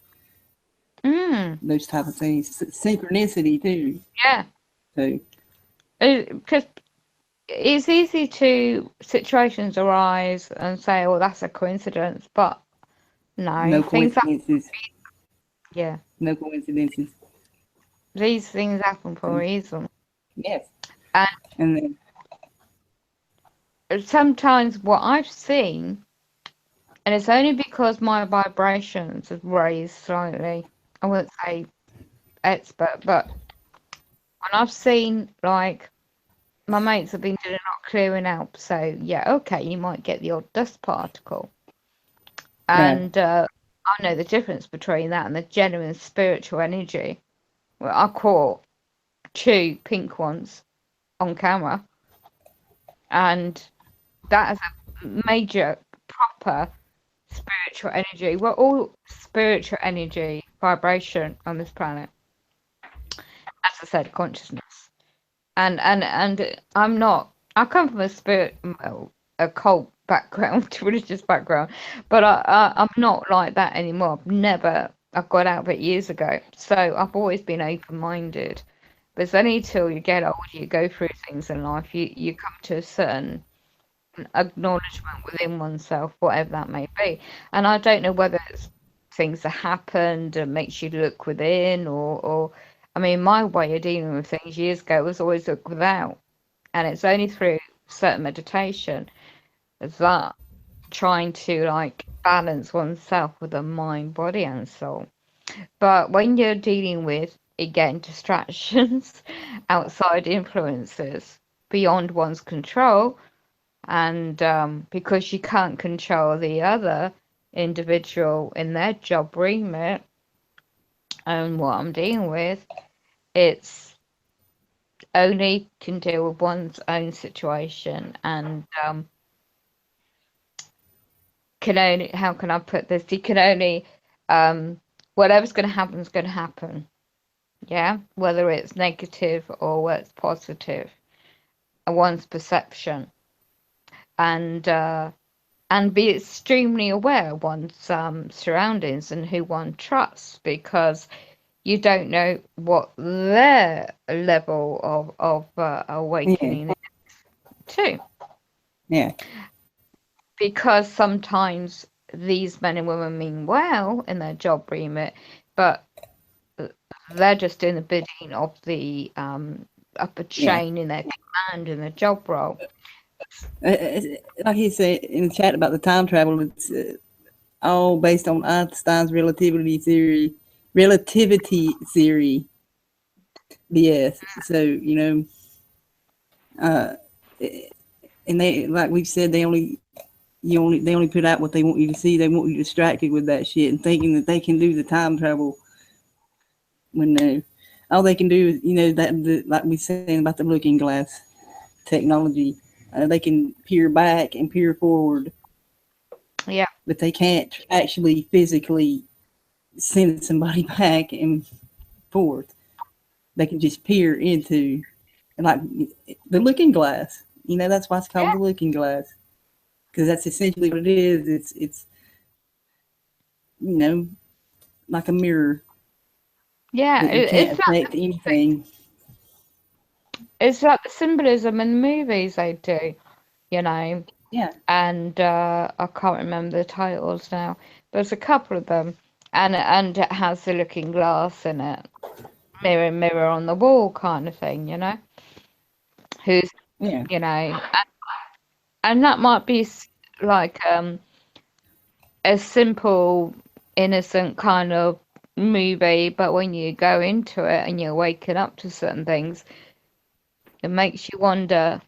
Those type of things, synchronicity too.
Yeah.
So
because it's easy to situations arise and say, "Oh, that's a coincidence," but no
coincidences.
No
coincidences.
These things happen for a reason.
Yes.
And then sometimes what I've seen, and it's only because my vibrations have raised slightly. I wouldn't say expert, but when I've seen like my mates have been doing a lot clearing out. So yeah, okay, you might get the odd dust particle, and I know the difference between that and the genuine spiritual energy. Well, I caught 2 pink ones on camera, and that is a major proper spiritual energy. We're all spiritual energy vibration on this planet. As I said, consciousness. And I'm not. I come from a cult background, religious background, but I'm not like that anymore. I got out of it years ago, so I've always been open-minded. But it's only till you get older, you go through things in life, you come to a certain acknowledgement within oneself, whatever that may be. And I don't know whether it's things that happened and makes you look within, or I mean, my way of dealing with things years ago was always look without, and it's only through certain meditation that trying to like balance oneself with the mind, body, and soul. But when you're dealing with again distractions, outside influences beyond one's control, and because you can't control the other individual in their job remit and what I'm dealing with, it's only can deal with one's own situation, and can only, how can I put this? You can only whatever's going to happen is going to happen. Yeah, whether it's negative or whether it's positive, one's perception, and be extremely aware of one's surroundings and who one trusts, because you don't know what their level of awakening is too.
Yeah.
Because sometimes these men and women mean well in their job remit, but they're just doing the bidding of the upper chain in their command in their job role.
Like he said in the chat about the time travel, it's all based on Einstein's relativity theory. Yes. So, and they, like we've said, they only put out what they want you to see. They want you distracted with that shit and thinking that they can do the time travel when all they can do is, like we saying about the looking glass technology, they can peer back and peer forward.
Yeah.
But they can't actually physically send somebody back and forth. They can just peer into, like, the looking glass. That's why it's called the looking glass, because that's essentially what it is. It's like a mirror.
Yeah,
it can't affect anything.
It's like the symbolism in the movies they do,
Yeah.
And I can't remember the titles now. There's a couple of them, and it has the looking glass in it, mirror, mirror on the wall kind of thing, Who's, and that might be like a simple, innocent kind of movie, but when you go into it and you're waking up to certain things, it makes you wonder,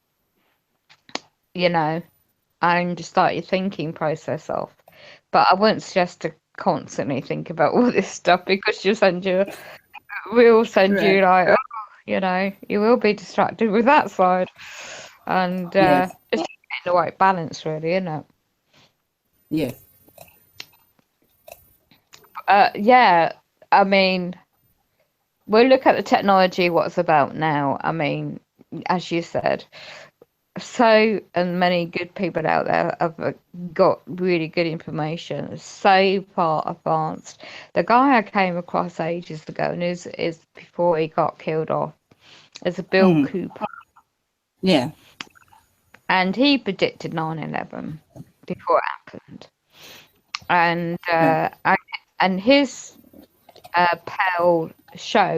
and just start your thinking process off. But I wouldn't suggest to constantly think about all this stuff, because we'll send you like, you will be distracted with that side, and just getting the right balance, really, isn't it?
Yes.
Yeah, I mean, we'll look at the technology, what's about now. I mean, as you said, and many good people out there have got really good information, so far advanced. The guy I came across ages ago, and is before he got killed off, is a Bill Cooper.
Yeah.
And he predicted 9/11 before it happened. And his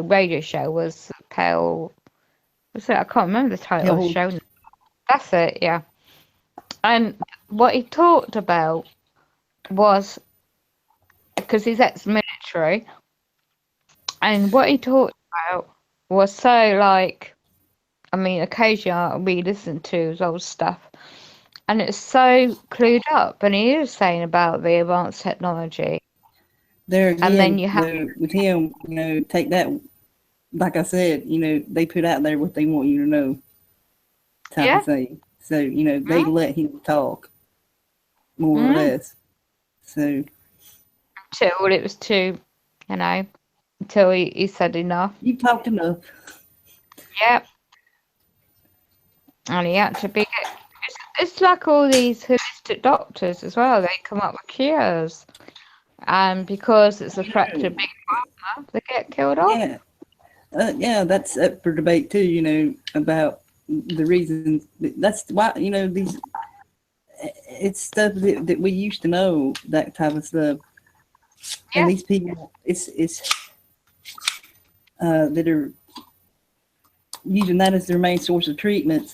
radio show was Pale. What's it? I can't remember the title of the show. That's it, yeah. And what he talked about was, because he's ex-military, and what he talked about was so, like, I mean, occasionally I'll re-listen to his old stuff, and it's so clued up. And he is saying about the advanced technology.
There
And then
again,
you have
with him, take that. Like I said, they put out there what they want you to know, type of thing. So they let him talk, more or less. So
until it was too, until he said enough.
you talked enough.
Yep. And he had to be. It's like all these holistic doctors as well. They come up with cures, and because it's a threat to big pharma, they get killed off.
Yeah. Yeah, that's up for debate too, about the reasons. That's why, these, it's stuff that we used to know, that type of stuff.
Yeah.
And these people, it's that are using that as their main source of treatments,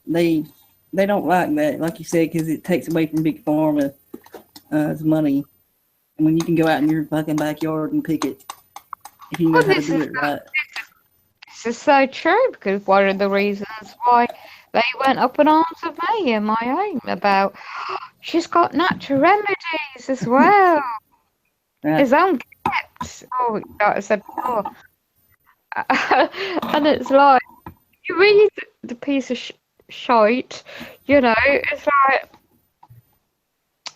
they don't like that, like you said, because it takes away from big pharma's money. And when you can go out in your fucking backyard and pick it, if you know how to do it right.
This is so true, because one of the reasons why they went up in arms of me and my aim about she's got natural remedies as well.
Right.
His own kept. Oh, like I said before. And it's like, you read the piece of shite, it's like,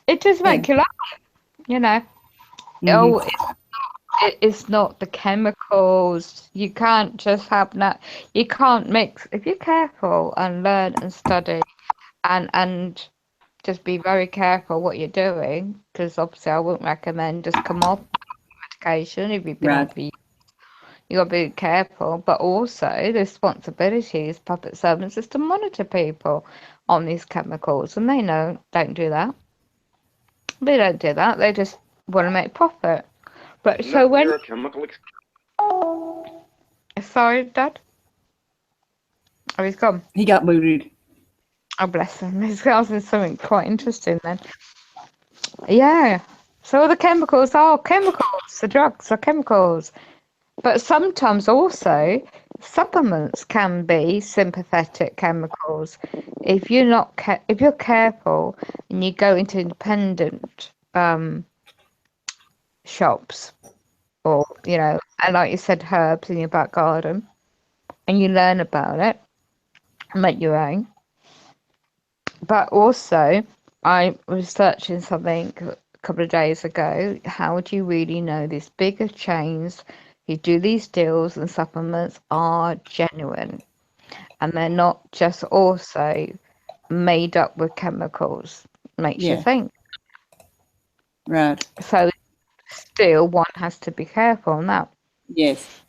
it just makes you laugh,
Mm-hmm.
Oh, it's not the chemicals. You can't just have that. You can't mix. If you're careful and learn and study, and just be very careful what you're doing, because obviously I wouldn't recommend just come off medication if you've been
Right.
on for years. You got to be careful, but also the responsibility is public servants is to monitor people on these chemicals, and they don't do that. They don't do that. They just want to make profit. But so when
you're a chemical
sorry, Dad. Oh, he's gone.
He got booted.
Oh, bless him. He's asking something quite interesting then. Yeah. So the chemicals are chemicals. The drugs are chemicals. But sometimes also supplements can be sympathetic chemicals. If you're if you're careful and you go into independent shops, or and like you said, herbs in your back garden, and you learn about it, make your own. But also, I was searching something a couple of days ago. How do you really know these bigger chains who do these deals and supplements are genuine, and they're not just also made up with chemicals? Makes you think.
Right.
So still, one has to be careful on that.
Yes.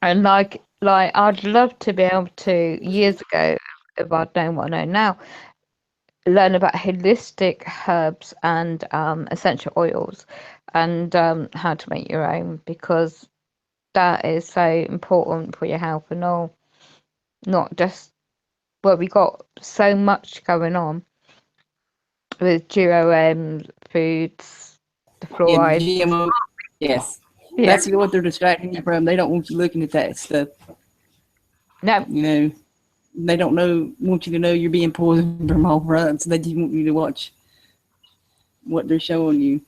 And like I'd love to be able to, years ago, if I'd known what I know now, learn about holistic herbs and essential oils, and how to make your own, because that is so important for your health and all. Not just, well, we got so much going on with GMO foods, the fluoride.
Yeah, GMO. Yes.
Yeah.
That's what they're distracting you from. They don't want you looking at that stuff.
No.
They don't want you to know you're being poisoned from all fronts. They just want you to watch what they're showing you.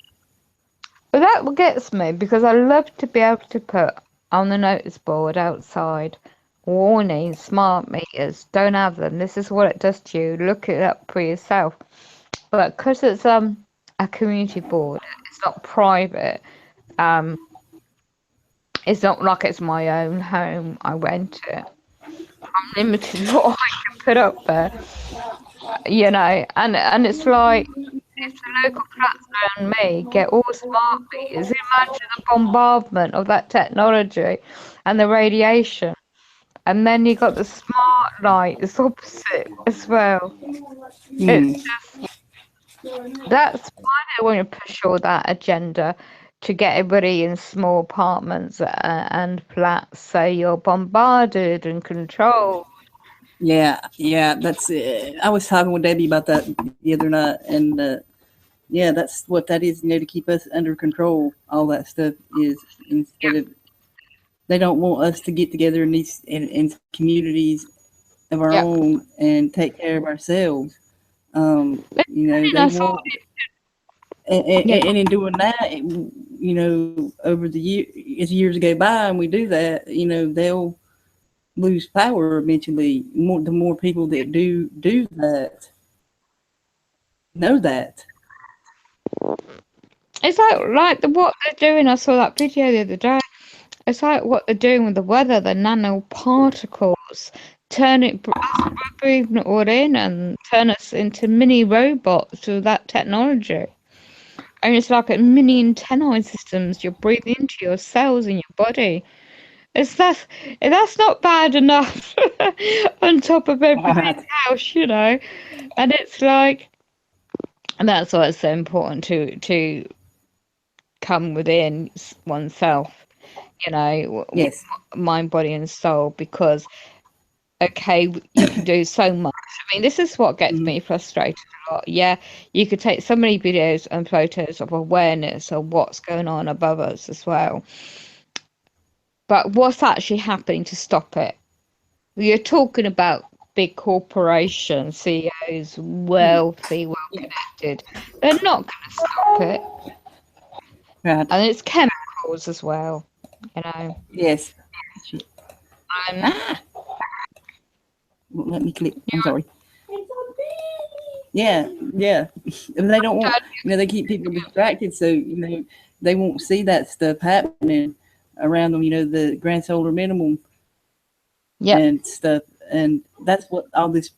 But that gets me, because I love to be able to put on the notice board outside, warning, smart meters, don't have them. This is what it does to you. Look it up for yourself. But because it's a community board, it's not private. It's not like it's my own home. I rent it. I'm limited what I can put up there, and it's like, if the local flats around me get all smart meters, imagine the bombardment of that technology and the radiation. And then you got the smart light, it's opposite as well. It's just, that's why they want to push all that agenda, to get everybody in small apartments and flats, so you're bombarded and controlled.
Yeah, that's it. I was talking with Debbie about that the other night, and yeah, that's what that is, to keep us under control. All that stuff is, instead of they don't want us to get together in these in communities of our own and take care of ourselves. They want, and in doing that, over the year, as years go by and we do that, they'll lose power eventually. The more people that do that know that.
It's like what they're doing. I saw that video the other day. It's like what they're doing with the weather, the nanoparticles, breathing it all in and turn us into mini robots with that technology. And it's like a mini antennae systems you're breathing into your cells in your body. That's not bad enough on top of everything else, And it's like, and that's why it's so important to come within oneself,
yes,
mind, body, and soul, because you can do so much. I mean, this is what gets me frustrated a lot. Yeah, you could take so many videos and photos of awareness of what's going on above us as well. But what's actually happening to stop it? You're talking about big corporations, CEOs, wealthy, well-connected. They're not going to stop it.
Right.
And it's chemicals as well,
Yes. Let me click. I'm sorry. Yeah. They don't want, they keep people distracted, so they won't see that stuff happening around them. The grand solar minimum, and stuff, and that's what all the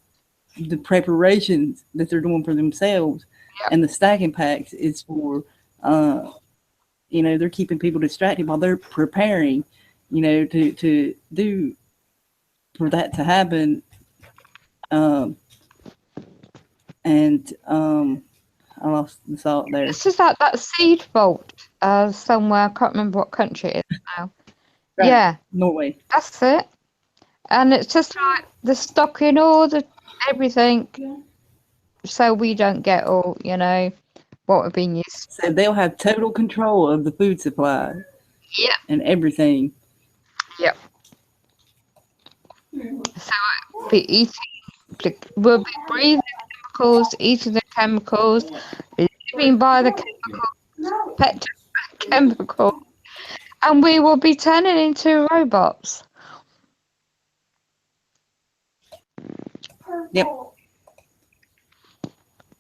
preparations that they're doing for themselves, and the stacking packs is for. They're keeping people distracted while they're preparing, to do for that to happen. I lost the thought there.
It's just like that seed vault somewhere. I can't remember what country it is now.
Right.
Yeah,
Norway.
That's it. And it's just like the stocking all the everything, so we don't get all what we've been used to.
So they'll have total control of the food supply.
Yeah.
And everything.
Yep. So we'll be breathing chemicals, eating the chemicals, living by the chemicals, pet chemicals, and we will be turning into robots.
Yep.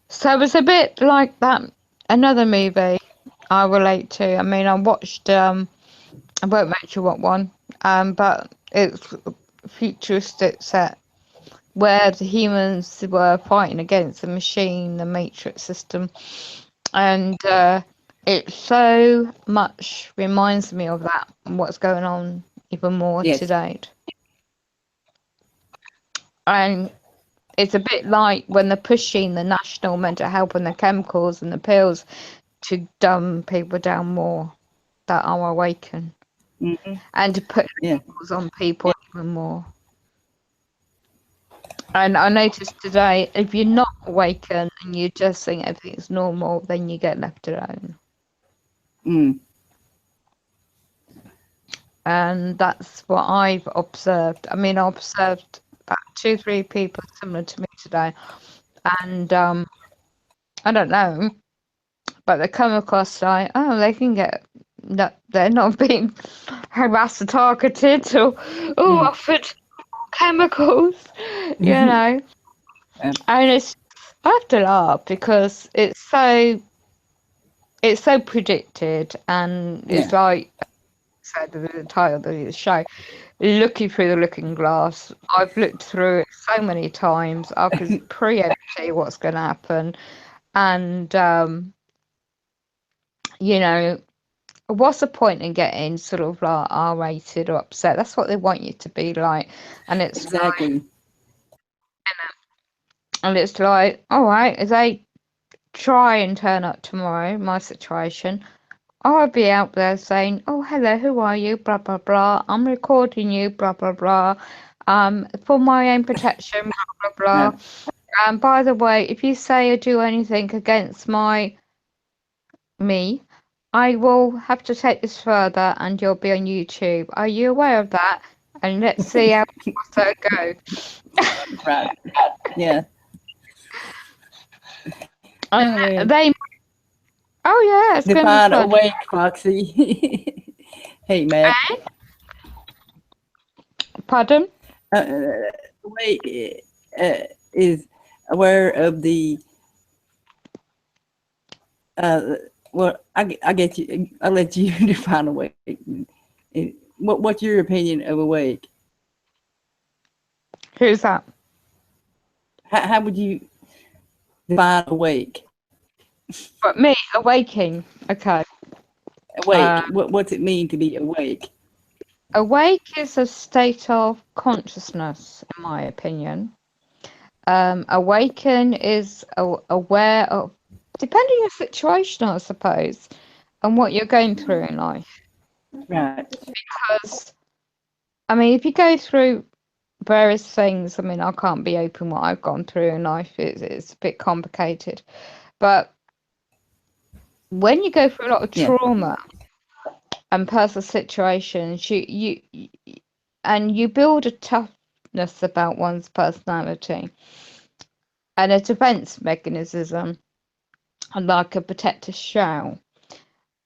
So it's a bit like that. Another movie I relate to. I mean, I watched. I won't mention what one. But it's a futuristic set where the humans were fighting against the machine, the Matrix system, and it so much reminds me of that and what's going on even more today. And it's a bit like when they're pushing the national mental health and the chemicals and the pills to dumb people down more that are awakened, and to put chemicals on people even more. And I noticed today, if you're not awakened and you just think everything's normal, then you get left alone. And that's what I've observed. I mean, I observed about 2-3 people similar to me today, and I don't know, but they come across like, they can get that they're not being harassed or targeted or offered chemicals, and I have to laugh because it's so predicted, and it's like said the title of the show, looking through the looking glass. I've looked through it so many times. I can preempt what's going to happen, and what's the point in getting sort of like R-rated or upset? That's what they want you to be like, and it's
exactly.
Like, and it's like, all right, as I try and turn up tomorrow, my situation, I'll be out there saying, oh, hello, who are you? Blah, blah, blah. I'm recording you, blah, blah, blah. For my own protection, blah, blah, blah. And by the way, if you say or do anything against me, I will have to take this further, and you'll be on YouTube. Are you aware of that? And let's see how far go.
Right. Yeah.
And
man.
they. Oh yeah, it's gonna be
Define
fun.
awake, Foxy. Hey, Matt.
Pardon?
Awake is aware of the. Well, I get you. I'll let you define awake. What's your opinion of awake?
Who's that?
How would you define awake?
But me, awaking. Okay.
Awake. What's it mean to be awake?
Awake is a state of consciousness, in my opinion. Awaken is aware of, depending on your situation, I suppose, and what you're going through in life.
Right.
Because, I mean, if you go through various things, I mean, I can't be open what I've gone through in life. It's a bit complicated. But when you go through a lot of trauma and personal situations, you build a toughness about one's personality and a defense mechanism, like a protective shell.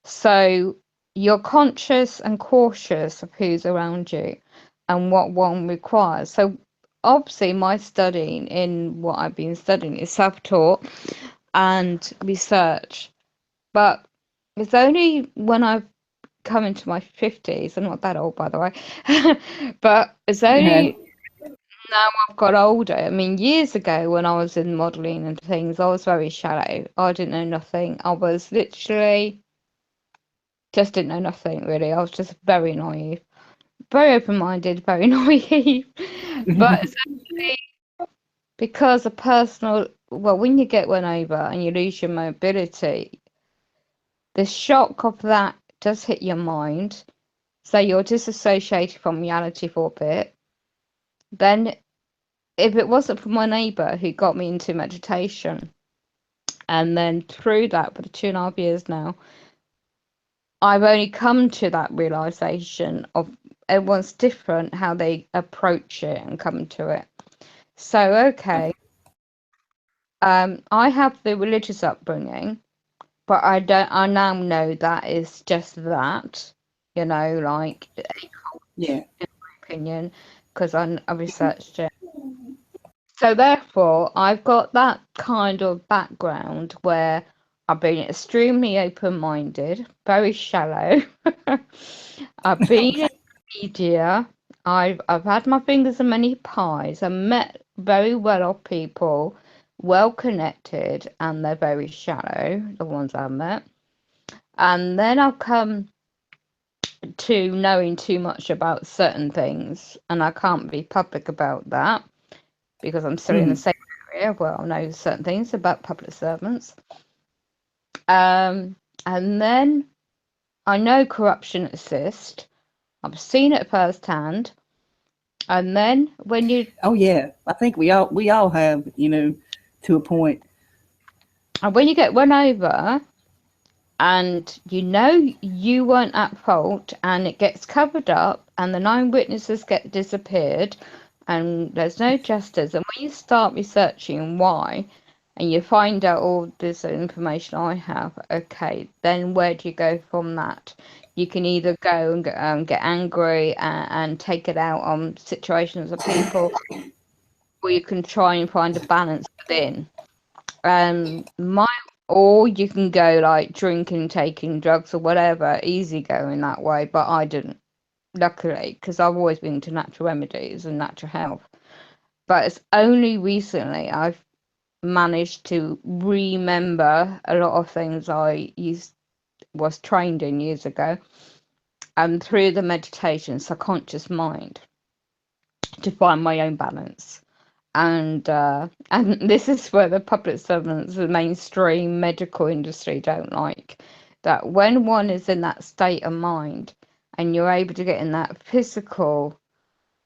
So you're conscious and cautious of who's around you and what one requires. So obviously my studying in what I've been studying is self-taught and research, but it's only when I've come into my 50s, I'm not that old by the way, but it's only now I've got older. I mean, years ago when I was in modelling and things, I was very shallow. I didn't know nothing. I was literally just didn't know nothing really. I was just very naive, very open-minded, very naive. But essentially, because of personal, well, when you get one over and you lose your mobility, the shock of that does hit your mind. So you're disassociated from reality for a bit. Then, if it wasn't for my neighbour who got me into meditation, and then through that for the 2.5 years now, I've only come to that realization of everyone's different, how they approach it and come to it. So, okay, I have the religious upbringing, but I now know that is just that, you know, like,
Yeah.
in my opinion, because I researched it. So therefore, I've got that kind of background where I've been extremely open-minded, very shallow. I've been in media. I've had my fingers in many pies. I've met very well-off people, well-connected, and they're very shallow, the ones I've met. And then I've come to knowing too much about certain things, and I can't be public about that because I'm still in the same area where I know certain things about public servants. And then I know corruption exists. I've seen it firsthand. And then when you
I think we all have, you know, to a point.
And when you get run over and you know you weren't at fault and it gets covered up and the 9 witnesses get disappeared and there's no justice, and when you start researching why and you find out all this information I have, okay, then where do you go from that? You can either go and get angry and take it out on situations of people, or you can try and find a balance within. Or you can go like drinking, taking drugs or whatever, easy going that way, but I didn't, luckily, because I've always been into natural remedies and natural health. But it's only recently I've managed to remember a lot of things I was trained in years ago, and through the meditation, subconscious mind, to find my own balance. And this is where the public servants, the mainstream medical industry don't like, that when one is in that state of mind and you're able to get in that physical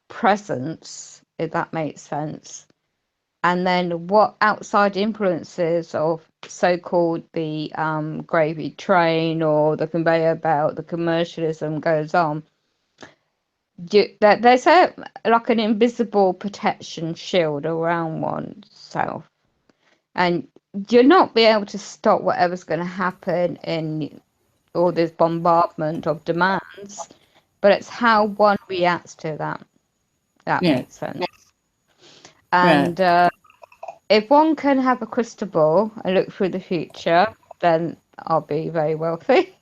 presence, if that makes sense, and then what outside influences of so-called the gravy train or the conveyor belt, the commercialism goes on. That there's like an invisible protection shield around oneself, and you'll not be able to stop whatever's going to happen in all this bombardment of demands, but it's how one reacts to that. That
Yeah.
makes sense. And if one can have a crystal ball and look through the future, then I'll be very wealthy.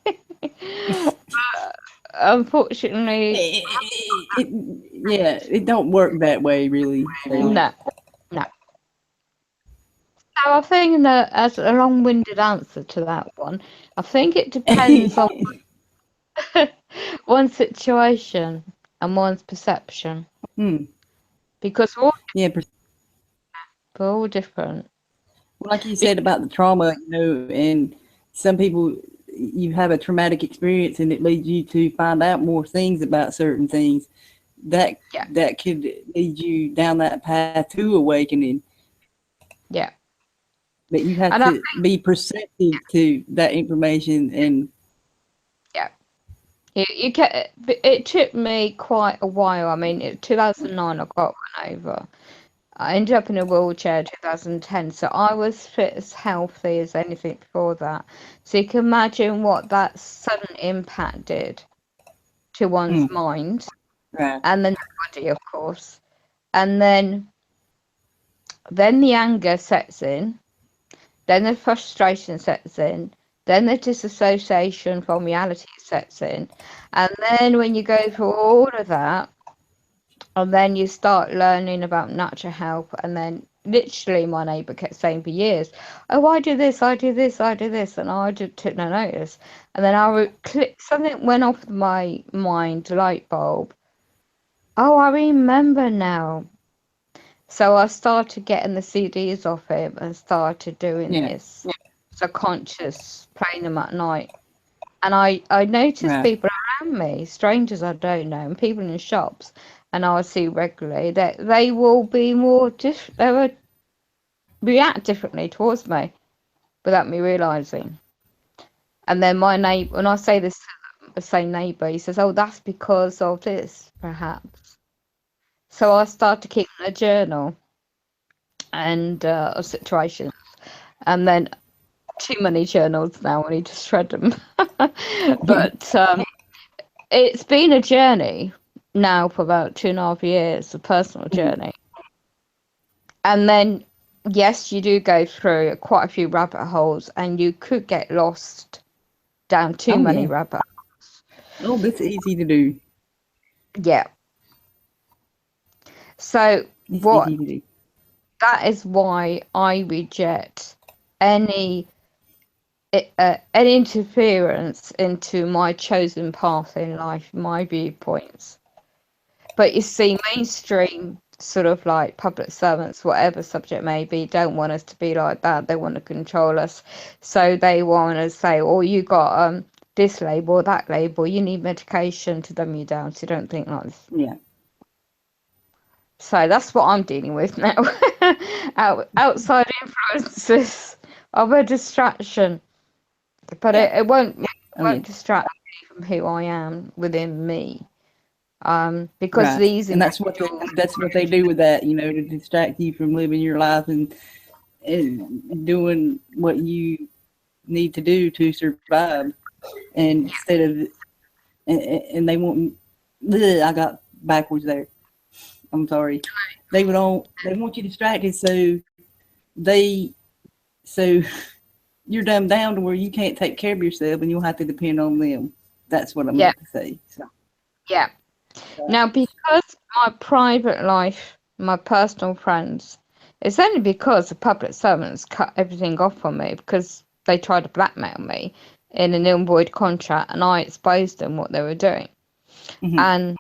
Unfortunately,
it don't work that way, really. So.
no. So I think that, as a long-winded answer to that one, I think it depends on one's situation and one's perception, because we're all different.
Well, like you said about the trauma, and some people, you have a traumatic experience and it leads you to find out more things about certain things that could lead you down that path to awakening.
Yeah.
But you have to be perceptive to that information, and
it took me quite a while. I mean, in 2009 I got run over. I ended up in a wheelchair in 2010, so I was fit as healthy as anything before that. So you can imagine what that sudden impact did to one's mind, and then the body, of course. And then the anger sets in, then the frustration sets in, then the disassociation from reality sets in, and then when you go through all of that, and then you start learning about natural health, and then literally my neighbour kept saying for years, oh, I do this, I do this, I do this, and I just took no notice. And then something went off my mind, light bulb. Oh, I remember now. So I started getting the CDs off him and started doing this. So conscious, playing them at night. And I noticed people around me, strangers I don't know, and people in shops, and I see regularly, that they will be more they will react differently towards me without me realising. And then my neighbour, when I say this to the same neighbour, he says, oh, that's because of this, perhaps. So I started keeping a journal and of situations, and then too many journals now, I need to shred them. But it's been a journey now for about 2.5 years, a personal journey. And then, yes, you do go through quite a few rabbit holes, and you could get lost down too many rabbit holes.
Oh, that's easy to do.
Yeah. So that is why I reject any interference into my chosen path in life, my viewpoints. But you see, mainstream sort of like public servants, whatever subject may be, don't want us to be like that. They want to control us. So they want to say, oh, you got this label, that label, you need medication to dumb you down, so you don't think like this.
Yeah.
So that's what I'm dealing with now. Outside influences of a distraction. But it won't distract me from who I am within me. Because these,
and that's what they do with that, to distract you from living your life and doing what you need to do to survive. And instead of, and they want, I got backwards there. I'm sorry. They want you distracted, so you're dumbed down to where you can't take care of yourself, and you'll have to depend on them. That's what I'm going to say. So.
Yeah. Now, because my private life, my personal friends, it's only because the public servants cut everything off on me because they tried to blackmail me in an invoid contract, and I exposed them what they were doing. And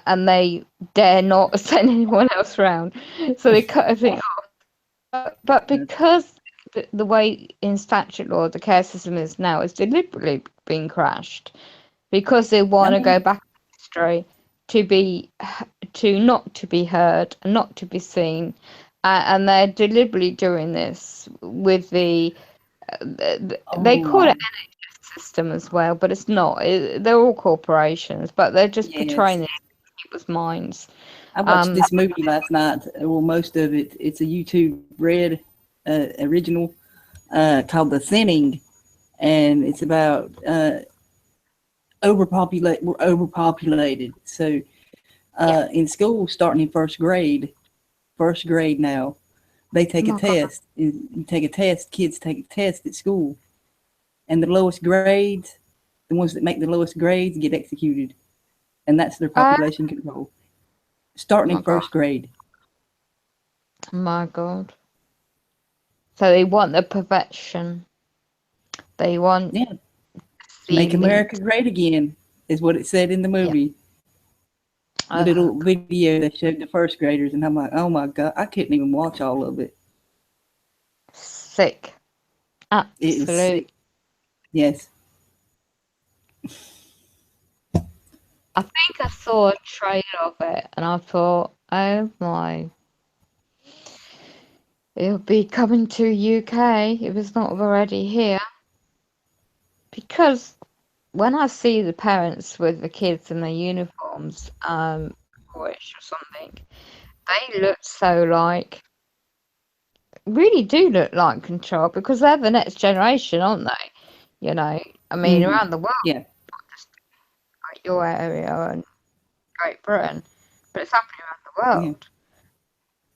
they dare not send anyone else around, so they cut everything off. But because the way in statute law the care system is now is deliberately being crashed, because they want to go back in history to not to be heard and not to be seen, And they're deliberately doing this with they call it NHS system as well, but it's not. They're all corporations, but they're just portraying it in people's minds.
I watched this movie last night. Well, most of it. It's a YouTube Red original called The Thinning, and it's about we're overpopulated. So in school, starting in first grade now, they take a test. You take a test. Kids take a test at school, and the lowest grades, the ones that make the lowest grades, get executed, and that's their population control. Starting in first grade.
My God. So they want the perfection. They want
make America great again, is what it said in the movie. The little video that showed the first graders, and I'm like, oh my God, I couldn't even watch all of it.
Sick. Absolutely.
It was sick. Yes.
I think I saw a trailer of it, and I thought, oh my, it'll be coming to UK if it's not already here. Because when I see the parents with the kids in their uniforms, British or something, they look so like, really do look like control, because they're the next generation, aren't they? You know, I mean, around the world.
Yeah.
Like your area and Great Britain, but it's happening around the world.
Yeah.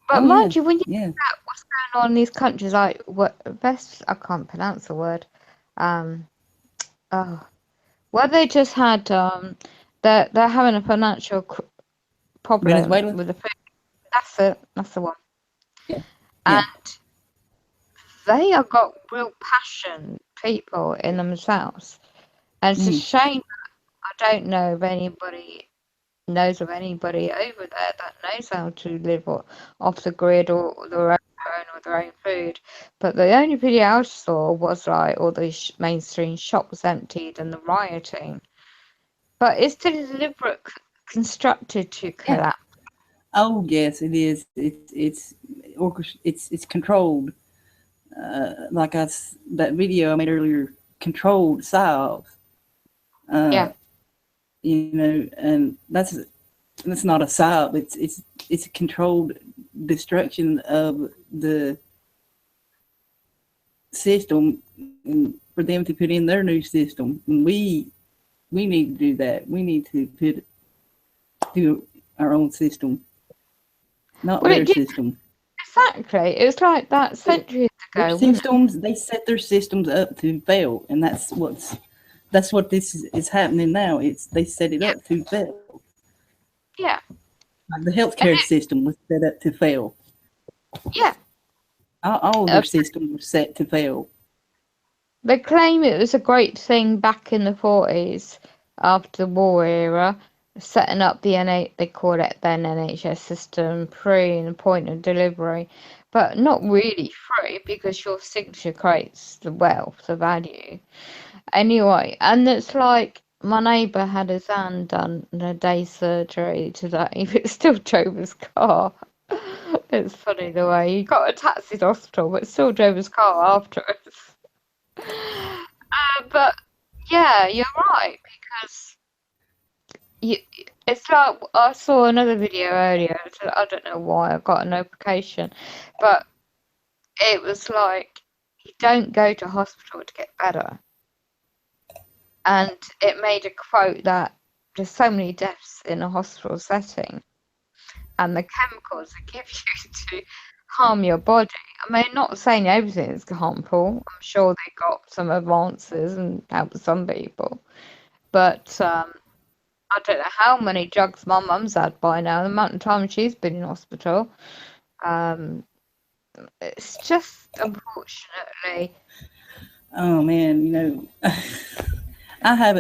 But mind you, when you
yeah.
look at what's going on in these countries, like I can't pronounce the word. Well, they just had they're having a financial problem
Venezuela?
with the food. That's it. That's the one.
Yeah.
And they have got real passion people in themselves, and it's a shame that I don't know if anybody knows of anybody over there that knows how to live off the grid or their own food. But the only video I saw was like all the mainstream shops emptied and the rioting. But it's deliberate, constructed to collapse.
Oh yes, it is. It's controlled. Like that video I made earlier, controlled psyops. You know, and that's not a psyop. It's a controlled destruction of the system, and for them to put in their new system. And we need to do that. We need to do our own system, not their system.
Exactly. It was like that centuries ago.
Their systems, they set their systems up to fail, and that's what this is happening now. They set it up to fail.
Yeah.
Like the healthcare system was set up to fail.
Yeah.
All of their systems were set to fail.
They claim it was a great thing back in the 40s, after the war era, setting up they call it then NHS system, free and point of delivery, but not really free, because your signature creates the wealth, the value. Anyway, and it's like my neighbour had his hand done in a day surgery today, but still drove his car. It's funny the way he got a taxi to hospital, but still drove his car afterwards. But yeah, you're right, because it's like I saw another video earlier. I don't know why I got a notification, but it was like you don't go to hospital to get better. And it made a quote that there's so many deaths in a hospital setting, and the chemicals they give you to harm your body. I mean, not saying everything is harmful. I'm sure they got some advances and helped some people. But I don't know how many drugs my mum's had by now, the amount of time she's been in hospital. It's just, unfortunately.
Oh man, you know, I have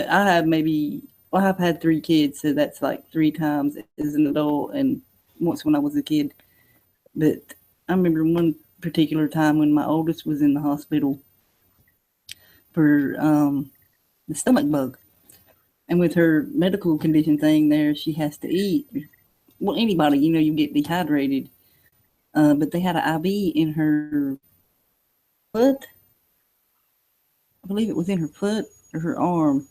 had 3 kids, so that's like 3 times as an adult and once when I was a kid. But I remember one particular time when my oldest was in the hospital for the stomach bug. And with her medical condition thing there, she has to eat. Well, anybody, you know, you get dehydrated. but they had an IV in her foot. I believe it was in her foot or her arm.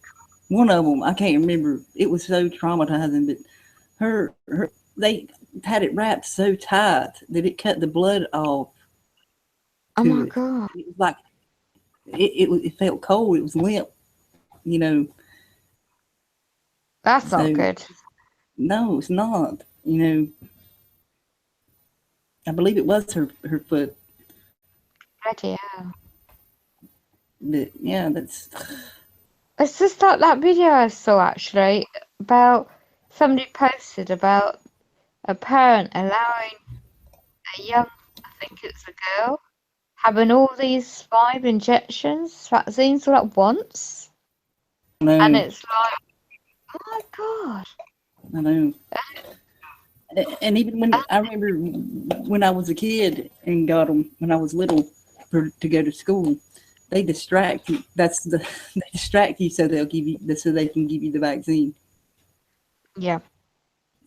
One of them, I can't remember. It was so traumatizing, but they had it wrapped so tight that it cut the blood off.
Oh my
it.
God.
It was like it felt cold. It was limp, you know.
That's not good.
No, it's not. You know, I believe it was her foot.
Bloody hell.
But yeah, that's
It's just like that video I saw actually about somebody posted about a parent allowing a young, I think it's a girl, having all these 5 vaccines all at once.
no,
And it's like, oh my God.
I know. And even when I remember when I was a kid and got them when I was little to go to school, they distract you. They distract you so they can give you the vaccine.
Yeah.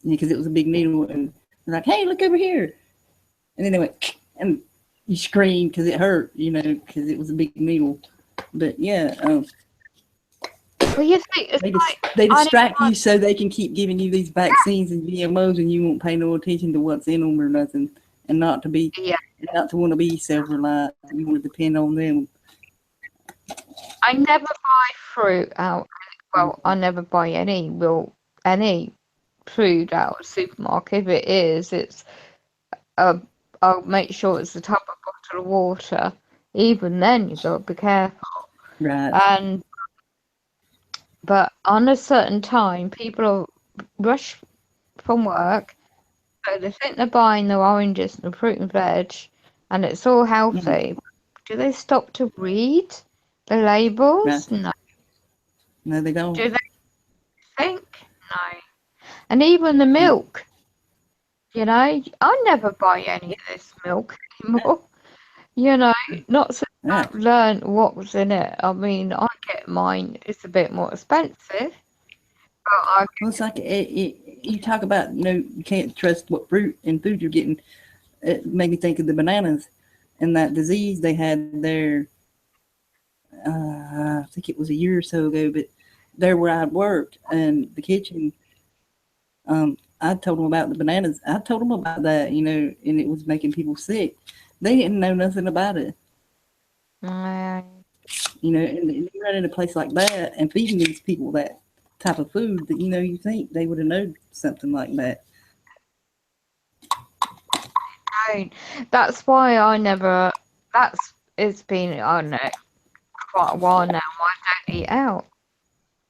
Because it was a big needle, and they're like, "Hey, look over here," and then they went, and you screamed because it hurt, you know, because it was a big needle. But yeah,
Well, you think it's
they distract you so they can keep giving you these vaccines and GMOs, and you won't pay no attention to what's in them or nothing, and not to want to be self-reliant. You want to depend on them.
I never buy fruit out. Well, I never buy any food out of the supermarket. If it is, it's I'll make sure it's the type of bottle of water. Even then, you've got to be careful.
Right.
But on a certain time, people will rush from work, so they think they're buying the oranges and the fruit and veg, and it's all healthy. Do they stop to read the labels?
Right.
No.
No, they don't.
Do they think? No. And even the milk, you know, I never buy any of this milk anymore. You know, not since I've learned what was in it. I mean, I get mine, it's a bit more expensive. But
Well, it's like you talk about, you know, you can't trust what fruit and food you're getting. It made me think of the bananas and that disease they had there. I think it was a year or so ago, but there where I worked in the kitchen, I told them about the bananas. I told them about that, you know, and it was making people sick. They didn't know nothing about it. You know, and you run in a place like that and feeding these people that type of food that, you know, you think they would have known something like that.
that's why I never. It's been, I don't know, quite a while now. I don't eat out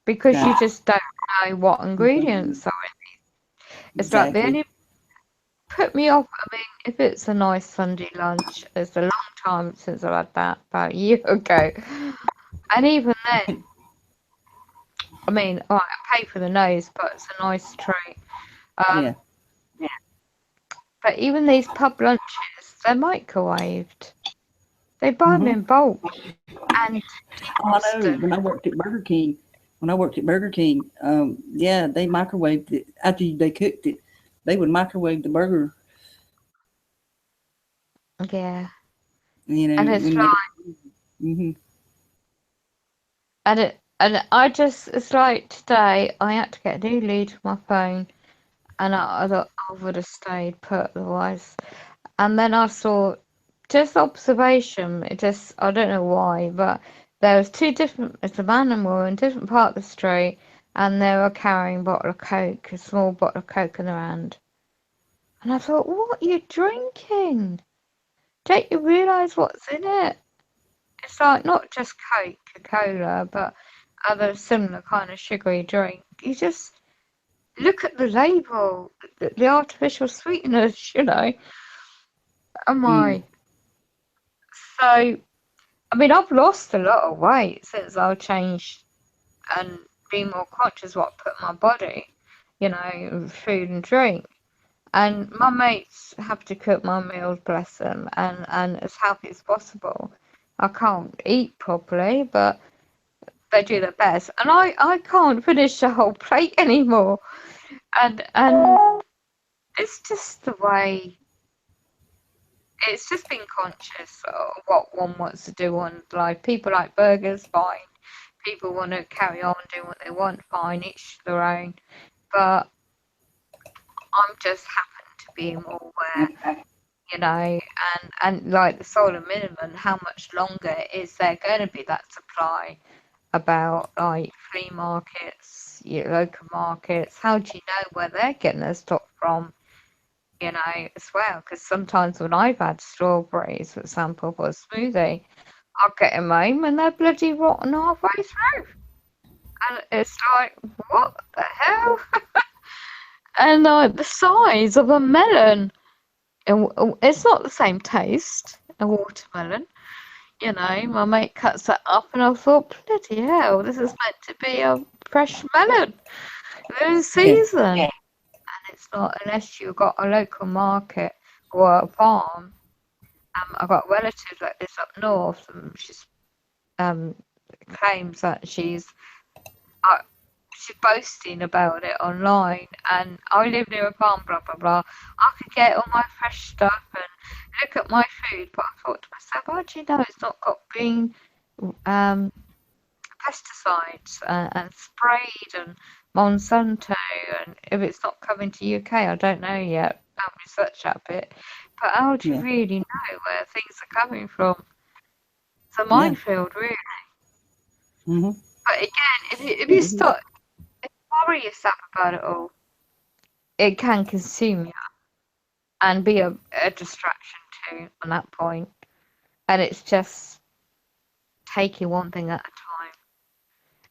because you just don't know what ingredients are in these. It's like the only put me off. I mean, if it's a nice Sunday lunch, it's a long time since I had that, about a year ago, and even then, I mean, I pay for the nose, but it's a nice treat. Yeah. But even these pub lunches, they're microwaved. They buy them in bulk. And
I know. When I worked at Burger King, yeah, they microwaved it after they cooked it. They would microwave the burger.
Yeah.
You know,
and it's like, and I just, it's like today I had to get a new lead for my phone, and I thought I would have stayed put otherwise. And then I saw, just observation, I don't know why, but there was it's a man and woman in different part of the street, and they were carrying a small bottle of Coke in their hand. And I thought, what are you drinking? Don't you realise what's in it? It's like not just Coca-Cola, but other similar kind of sugary drink. You just look at the label, the artificial sweeteners, you know. Oh my. So, I mean, I've lost a lot of weight since I've changed and been more conscious what I put in my body, you know, food and drink. And my mates have to cook my meals, bless them, and as healthy as possible. I can't eat properly, but they do their best. And I can't finish the whole plate anymore. And it's just the way it's just being conscious of what one wants to do on life. People like burgers, fine. People want to carry on doing what they want, fine, each their own. But I'm just happen to be more aware, you know, and like the solar minimum, how much longer is there going to be that supply? About like flea markets, your local markets. How do you know where they're getting their stock from? You know, as well, because sometimes when I've had strawberries, for example, for a smoothie, I'll get them home and they're bloody rotten halfway through. And it's like, what the hell? And the size of a melon, and it's not the same taste, a watermelon. You know, my mate cuts that up, and I thought, bloody hell, this is meant to be a fresh melon in season. Yeah. And it's not unless you've got a local market or a farm. I've got relatives like this up north, and she's claims that she's boasting about it online, and I live near a farm, blah blah blah. I could get all my fresh stuff and look at my food, but I thought to myself, how do you know it's not got green pesticides and sprayed and Monsanto, and if it's not coming to UK, I don't know yet. I haven't researched that bit. But how do you really know where things are coming from? It's a minefield, really.
Mm-hmm.
But again, if you start worry yourself about it all, it can consume you and be a distraction too on that point. And it's just taking one thing at a time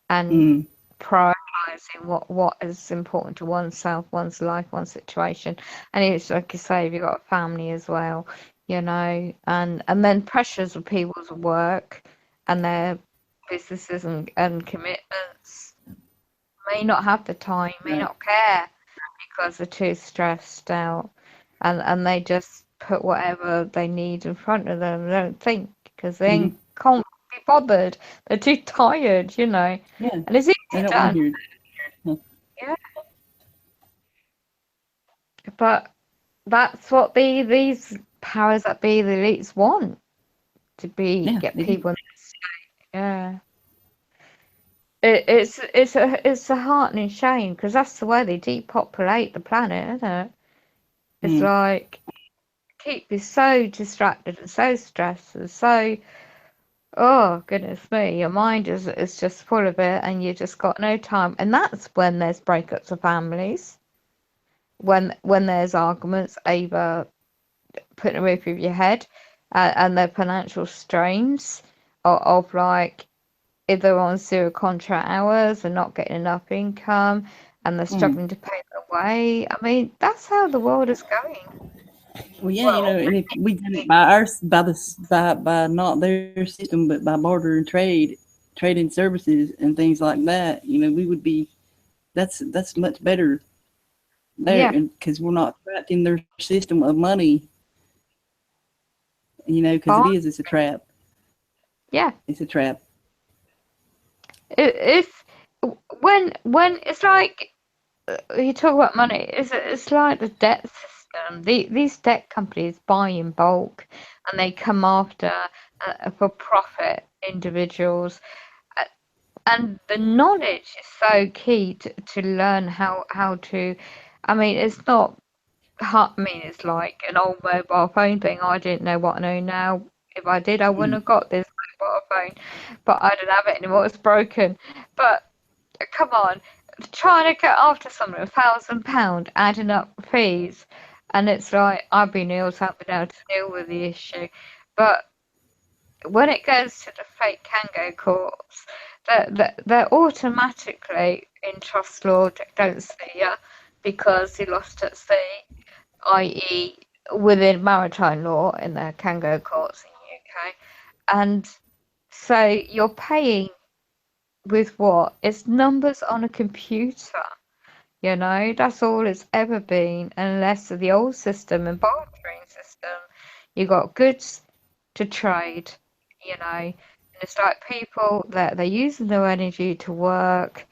and prioritizing what is important to oneself, one's life, one's situation. And it's like you say, if you've got a family as well, you know, and then pressures of people's work and their businesses and commitments, may not have the time, may not care because they're too stressed out, and they just put whatever they need in front of them. They don't think because they can't be bothered. They're too tired, you know.
Yeah.
And it's easy done. Yeah. But that's what these powers that be, the elites, want to be get people in the state. Yeah. It's a heartening shame because that's the way they depopulate the planet, isn't it? It's like keep you so distracted and so stressed and so, oh goodness me, your mind is just full of it and you just got no time. And that's when there's breakups of families, when there's arguments over putting a roof over your head, and the financial strains of like, if they're on zero contract hours and not getting enough income and they're struggling to pay their way. I mean, that's how the world is going.
Well, yeah, you know, and if we did it by not their system, but by barter and trading services and things like that, you know, we would be, that's much better there because we're not trapped in their system of money, you know, because it's a trap.
Yeah.
It's a trap.
When it's like you talk about money, it's like the debt system. These debt companies buy in bulk, and they come after for profit individuals, and the knowledge is so key to learn how to. I mean, it's not. I mean, it's like an old mobile phone thing. I didn't know what I know now. If I did, I wouldn't have got this mobile phone, but I don't have it anymore. It's broken. But come on, trying to get after someone £1,000, adding up fees, and it's like I've been ill, so I've been able to deal with the issue. But when it goes to the fake Kango courts, they're automatically in trust law, don't see ya, because he lost at sea, i.e. within maritime law in the Kango courts in the UK. And so you're paying with what? It's numbers on a computer. You know, that's all it's ever been, unless the old system and bartering system, you got goods to trade, you know. And it's like people that they're using their energy to work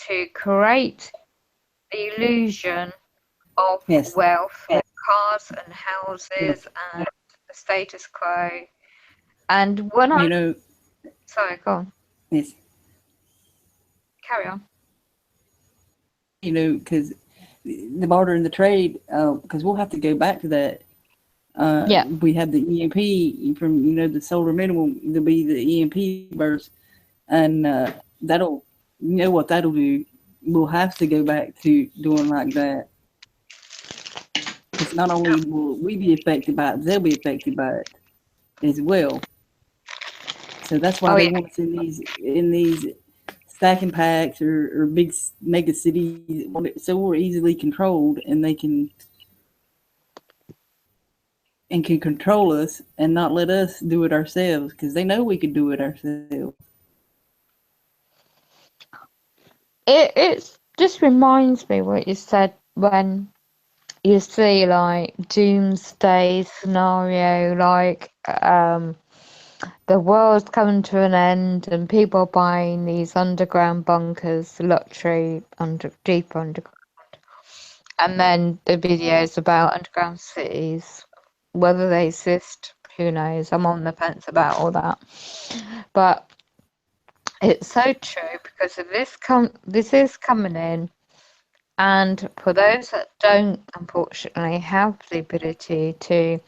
to create the illusion of wealth, cars and houses and the status quo. And when
You know,
sorry, go on,
it's,
carry on.
you know, because the barter and the trade, because we'll have to go back to that.
Yeah.
We have the EMP from, the solar minimum, there'll be the EMP burst, and that'll, what that'll do. We'll have to go back to doing like that. Because not only will we be affected by it, they'll be affected by it as well. So that's why they want us in these stacking packs or big mega cities, so we're easily controlled, and they can control us and not let us do it ourselves, because they know we could do it ourselves.
It just reminds me what you said when you see like doomsday scenario, like the world's coming to an end and people are buying these underground bunkers, luxury deep underground, and then the videos about underground cities, whether they exist, who knows? I'm on the fence about all that, but it's so true, because if this is coming in, and for those that don't unfortunately have the ability to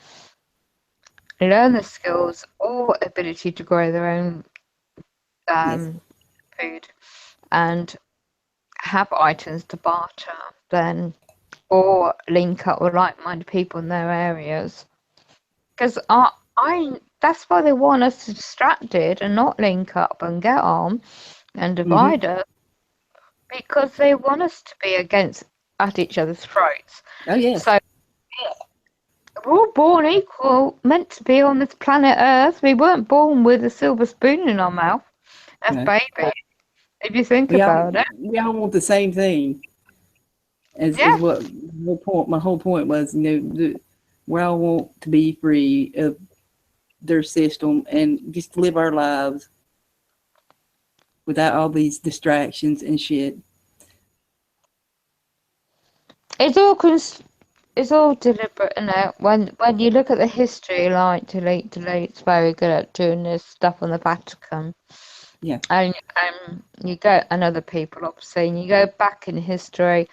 learn the skills or ability to grow their own food and have items to barter, then or link up with like-minded people in their areas, because that's why they want us distracted and not link up and get on and divide us, because they want us to be at each other's throats.
Oh yeah.
So we're all born equal, meant to be on this planet Earth. We weren't born with a silver spoon in our mouth as babies. If you think about it,
we all want the same thing. Is what my whole point was. We all want to be free of their system and just live our lives without all these distractions and shit.
It's all deliberate, isn't it? When you look at the history, like Delete's very good at doing this stuff on the Vatican.
Yeah.
And you go, and other people obviously, and you go back in history,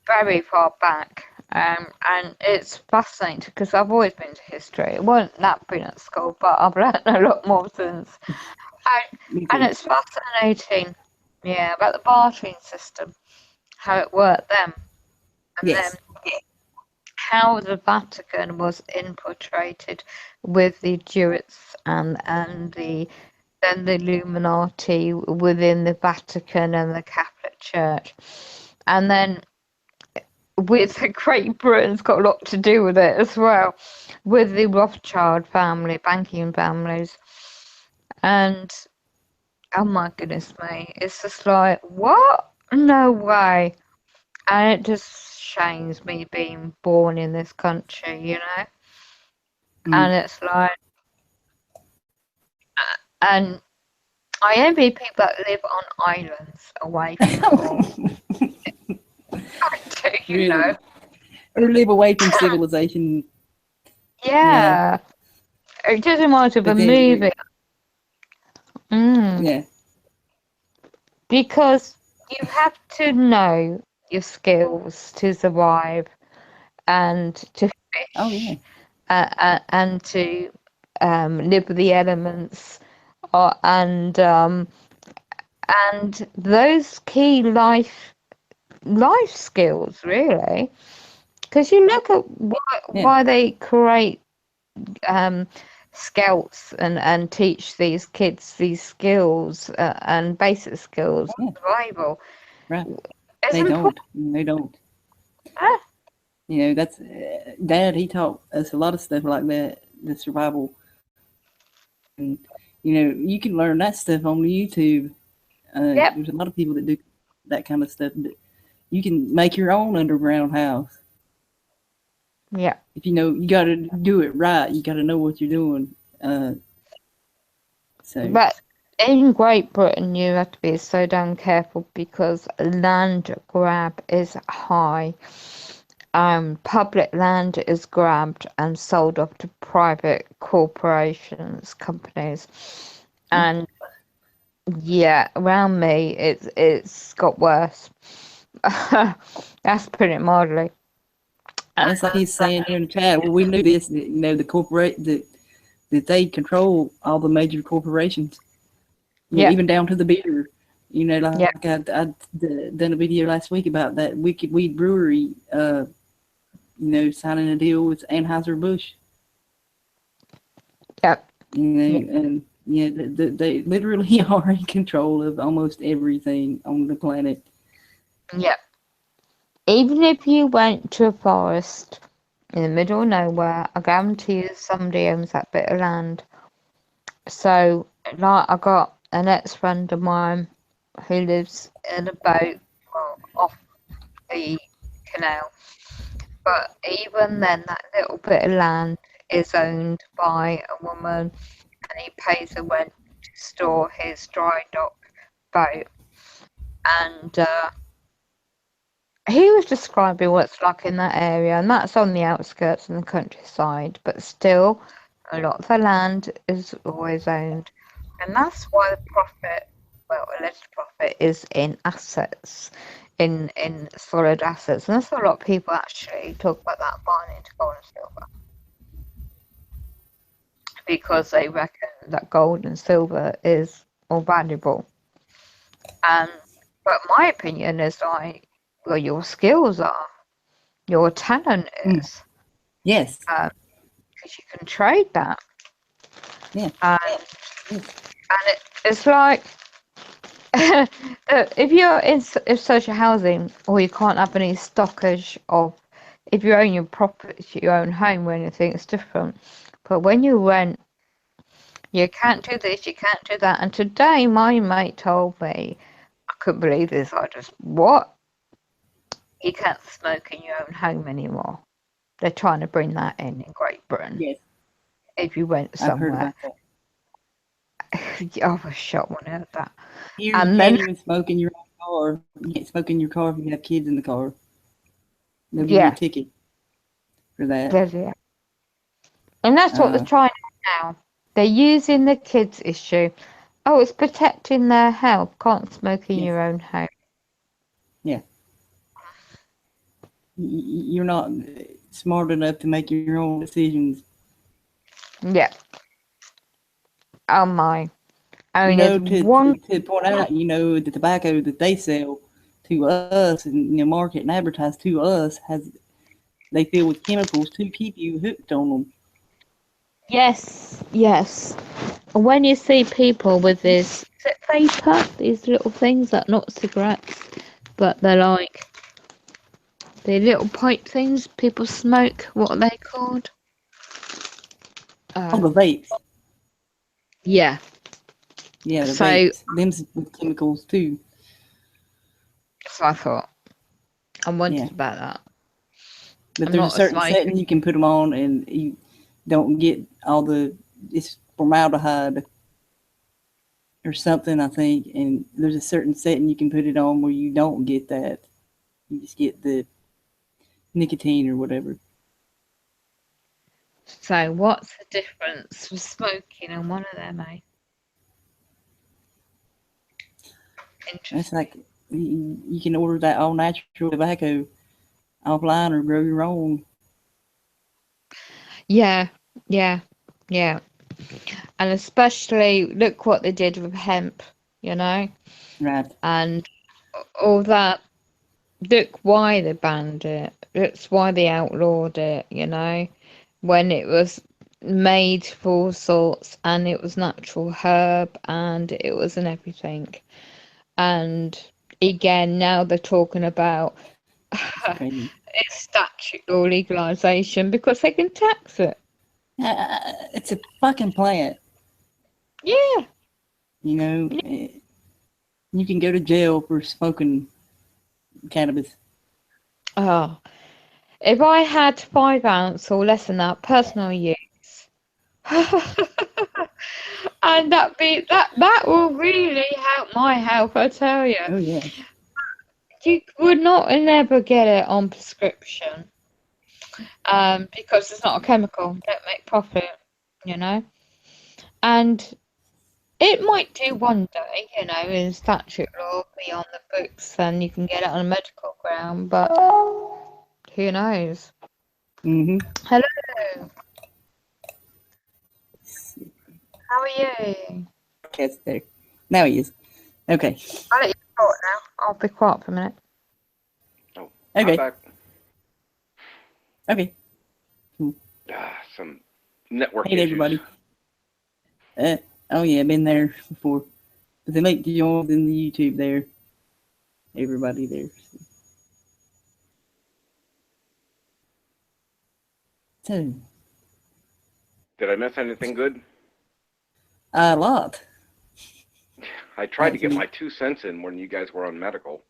very far back, and it's fascinating, because I've always been to history. It wasn't that been at school, but I've learned a lot more since. And it's fascinating, about the bartering system, how it worked then, and then how the Vatican was infiltrated with the Jesuits and the Illuminati within the Vatican and the Catholic Church, and then with Great Britain's got a lot to do with it as well, with the Rothschild family, banking families, and oh my goodness me, it's just like, what? No way. And it just shames me being born in this country, and it's like, and I envy people that live on islands away from home. I do,
Or live away from civilization.
Yeah. It just reminds me of a movie.
Yeah.
Because you have to know your skills to survive and to fish.
Oh yeah.
And to live with the elements, and those key life skills, really, because you look at why they create scouts and teach these kids these skills and basic skills of survival.
Right. They don't. That's Dad. He taught us a lot of stuff like that, the survival. And you can learn that stuff on YouTube. There's a lot of people that do that kind of stuff. But you can make your own underground house.
Yeah.
If you got to do it right. You got to know what you're doing.
But in Great Britain, you have to be so damn careful, because land grab is high, public land is grabbed and sold off to private corporations, companies, and yeah, around me it's got worse. That's putting it mildly.
And it's like he's saying here in the chat. Well, we knew this. That, that they control all the major corporations.
Yeah.
Even down to the beer. Like
Yeah.
I done a video last week about that Wicked Weed Brewery. Signing a deal with Anheuser-Busch.
Yep.
And they literally are in control of almost everything on the planet.
Yeah. Even if you went to a forest in the middle of nowhere, I guarantee you somebody owns that bit of land. So, like, I got an ex-friend of mine who lives in a boat off the canal. But even then, that little bit of land is owned by a woman, and he pays her rent to store his dry dock boat. And he was describing what it's like in that area, and that's on the outskirts and the countryside, but still, a lot of the land is always owned. And that's why the profit, alleged profit, is in assets, in solid assets. And that's what a lot of people actually talk about, that buying into gold and silver. Because they reckon that gold and silver is more valuable. But my opinion is like, well, your skills are, your talent is.
Yes.
Because you can trade that.
Yeah.
And it's like, if you're in social housing, or you can't have any stockage of, if you own your property, your own home or anything, it's different. But when you rent, you can't do this, you can't do that. And today, my mate told me, I couldn't believe this. What? You can't smoke in your own home anymore. They're trying to bring that in Great Britain.
Yes.
If you went
I've heard
somewhere.
about that.
I was shocked when I heard that.
You
And
can't
then-
even smoke in your own car. You can't smoke in your car if you have kids in the car. They'll give you
Yeah.
a ticket for that.
Yeah. And that's what they're trying now. They're using the kids issue. Oh, it's protecting their health. Can't smoke in
Yes.
your own home.
You're not smart enough to make your own decisions.
Yeah. Oh my. I mean, there's one.
To point out, the tobacco that they sell to us and market and advertise to us they fill with chemicals to keep you hooked on them.
Yes. And when you see people with this, is it vapor? These little things that are not cigarettes, but they're like the little pipe things people smoke. What are they called?
Oh, the vapes.
Yeah.
Yeah, the
So-
vapes. Them's with chemicals too.
So I thought. I wondered
Yeah.
about that.
But
I'm
there's
not
a certain
smoking.
setting you can put them on, and you don't get all it's formaldehyde or something, I think. And there's a certain setting you can put it on where you don't get that. You just get the nicotine or whatever.
So what's the difference with smoking on one of them, eh? Interesting.
It's like you can order that all natural tobacco offline or grow your own.
Yeah. And especially look what they did with hemp,
Right.
and all that. Look why they banned it. That's why they outlawed it, when it was made for all sorts, and it was natural herb, and it was an everything. And again, now they're talking about
Crazy.
it's statute or legalization because they can tax it.
It's a fucking plant.
Yeah.
You can go to jail for smoking cannabis.
Oh, if I had 5 ounce or less than that personal use, and that will really help my health, I tell you.
Oh yeah.
You would not never get it on prescription. because it's not a chemical. Don't make profit, you know. And it might do one day, you know, in statute law, be on the books, and you can get it on a medical ground. But who knows?
Mm-hmm.
Hello. How are you?
Cat's there. Now he is. Okay.
I'll let you talk now. I'll be quiet for a minute.
Oh, I'm
Okay.
back.
Okay.
Some network
Hey,
issues.
everybody. Oh yeah, been there before. But they make the joins in the YouTube there. Everybody there. So,
Did I miss anything good?
a lot.
I tried to get
Actually-
my 2 cents in when you guys were on medical.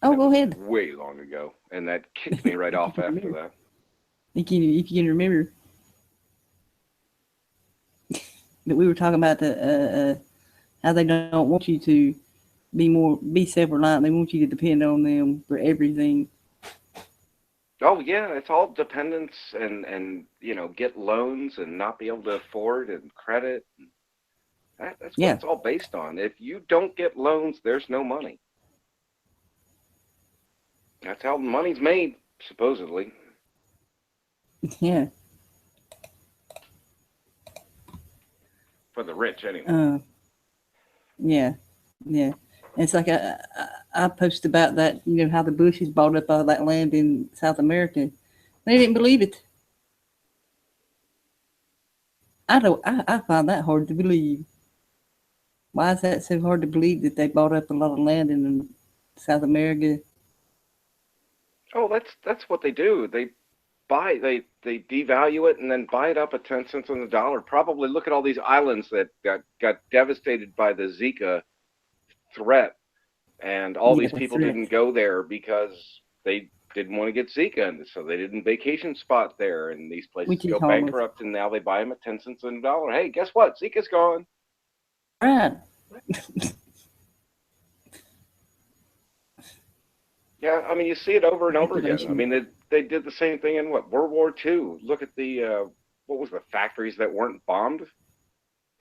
Oh,
That
go
was
ahead.
Way long ago, and that kicked me right off after that.
If you can remember. But we were talking about the how they don't want you to be self-reliant. They want you to depend on them for everything.
Oh yeah, it's all dependence and you know, get loans and not be able to afford and credit. That's what
Yeah.
it's all based on. If you don't get loans, there's no money. That's how money's made, supposedly.
Yeah.
For the rich, anyway.
Yeah. It's like I posted about that, you know, how the Bushes bought up all that land in South America. They didn't believe it. I find that hard to believe. Why is that so hard to believe that they bought up a lot of land in South America?
Oh, that's what they do. They devalue it and then buy it up at 10 cents on the dollar. Probably look at all these islands that got devastated by the Zika threat, and all
Yeah,
these people didn't go there because they didn't want to get Zika, and so they didn't vacation spot there, and these places
Which is
go
harmless.
bankrupt, and now they buy them at 10 cents on the dollar. Hey, guess what? Zika's gone.
Right.
Yeah, I mean, you see it over and over again. I mean, they did the same thing in what, World War II. Look at the what was the factories that weren't bombed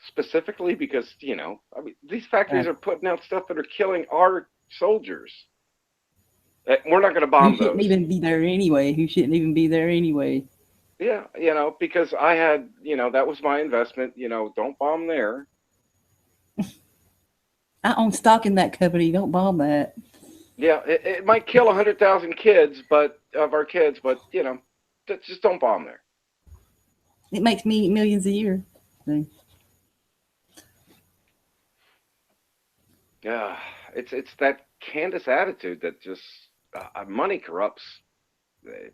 specifically because, you know, I mean, these factories are putting out stuff that are killing our soldiers. We're not going to bomb
Who shouldn't
those.
even be there anyway? Who shouldn't even be there anyway?
Yeah, you know, because I had, you know, that was my investment. You know, don't bomb there.
I own stock in that company. Don't bomb that.
Yeah, it might kill 100,000 kids, but you know, just don't bomb there.
It makes me millions a year. So.
Yeah, it's that Candace attitude that just money corrupts.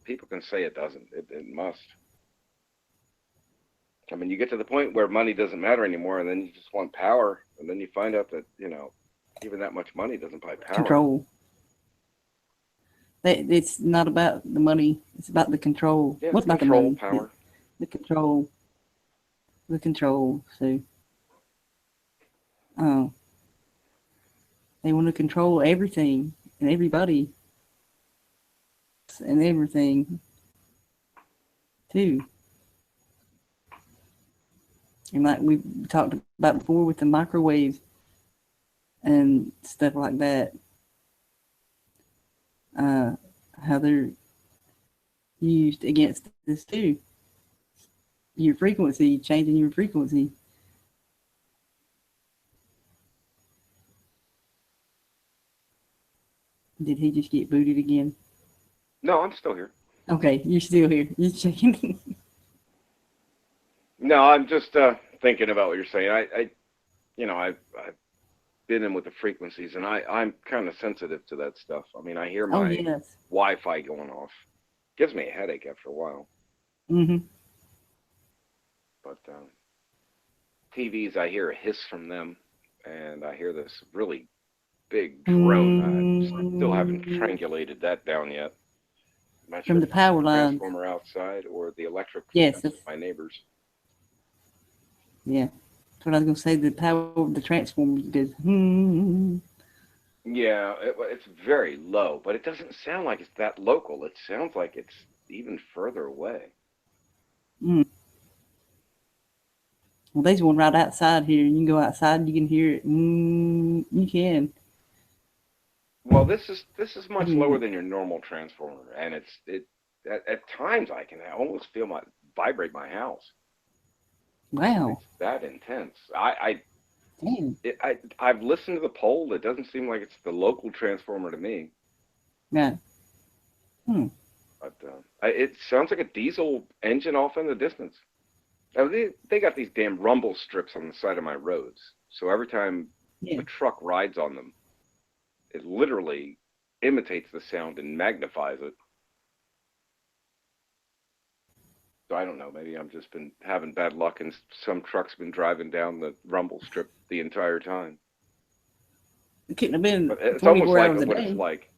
People can say it doesn't. It must. I mean, you get to the point where money doesn't matter anymore, and then you just want power, and then you find out that, you know, even that much money doesn't buy power.
Control. It's not about the money. It's about the control.
Yeah,
What about
control,
the money?
power.
The control. The control. So, they want to control everything and everybody and everything too. And like we talked about before with the microwave and stuff like that, how they're used against this too. Your frequency, changing your frequency. Did he just get booted again?
No, I'm still here.
Okay, you're still here. You're checking.
No, I'm just thinking about what you're saying. I've been in with the frequencies, and I'm kind of sensitive to that stuff. I mean, I hear my
yes.
Wi-Fi going off. Gives me a headache after a while.
Mm-hmm.
But TVs, I hear a hiss from them, and I hear this really big drone. I still haven't triangulated that down yet. I'm not
From
sure
the
if
power
it's
line.
transformer outside or the electric
Yes,
from my neighbors.
Yeah. That's what I was going to say. The power of the transformer does.
Yeah, it's very low, but it doesn't sound like it's that local. It sounds like it's even further away.
Well, there's one right outside here. You can go outside and you can hear it. You can.
Well, this is much lower than your normal transformer, and at times I can almost feel vibrate my house.
Wow.
It's that intense.
Damn.
I've listened to the poll. It doesn't seem like it's the local transformer to me.
Yeah.
But it sounds like a diesel engine off in the distance. Now, they got these damn rumble strips on the side of my roads. So every time a truck rides on them, it literally imitates the sound and magnifies it. So I don't know. Maybe I've just been having bad luck, and some truck's been driving down the rumble strip the entire time.
It couldn't have been.
But it's
24
almost like
hours a
what
day.
it's like.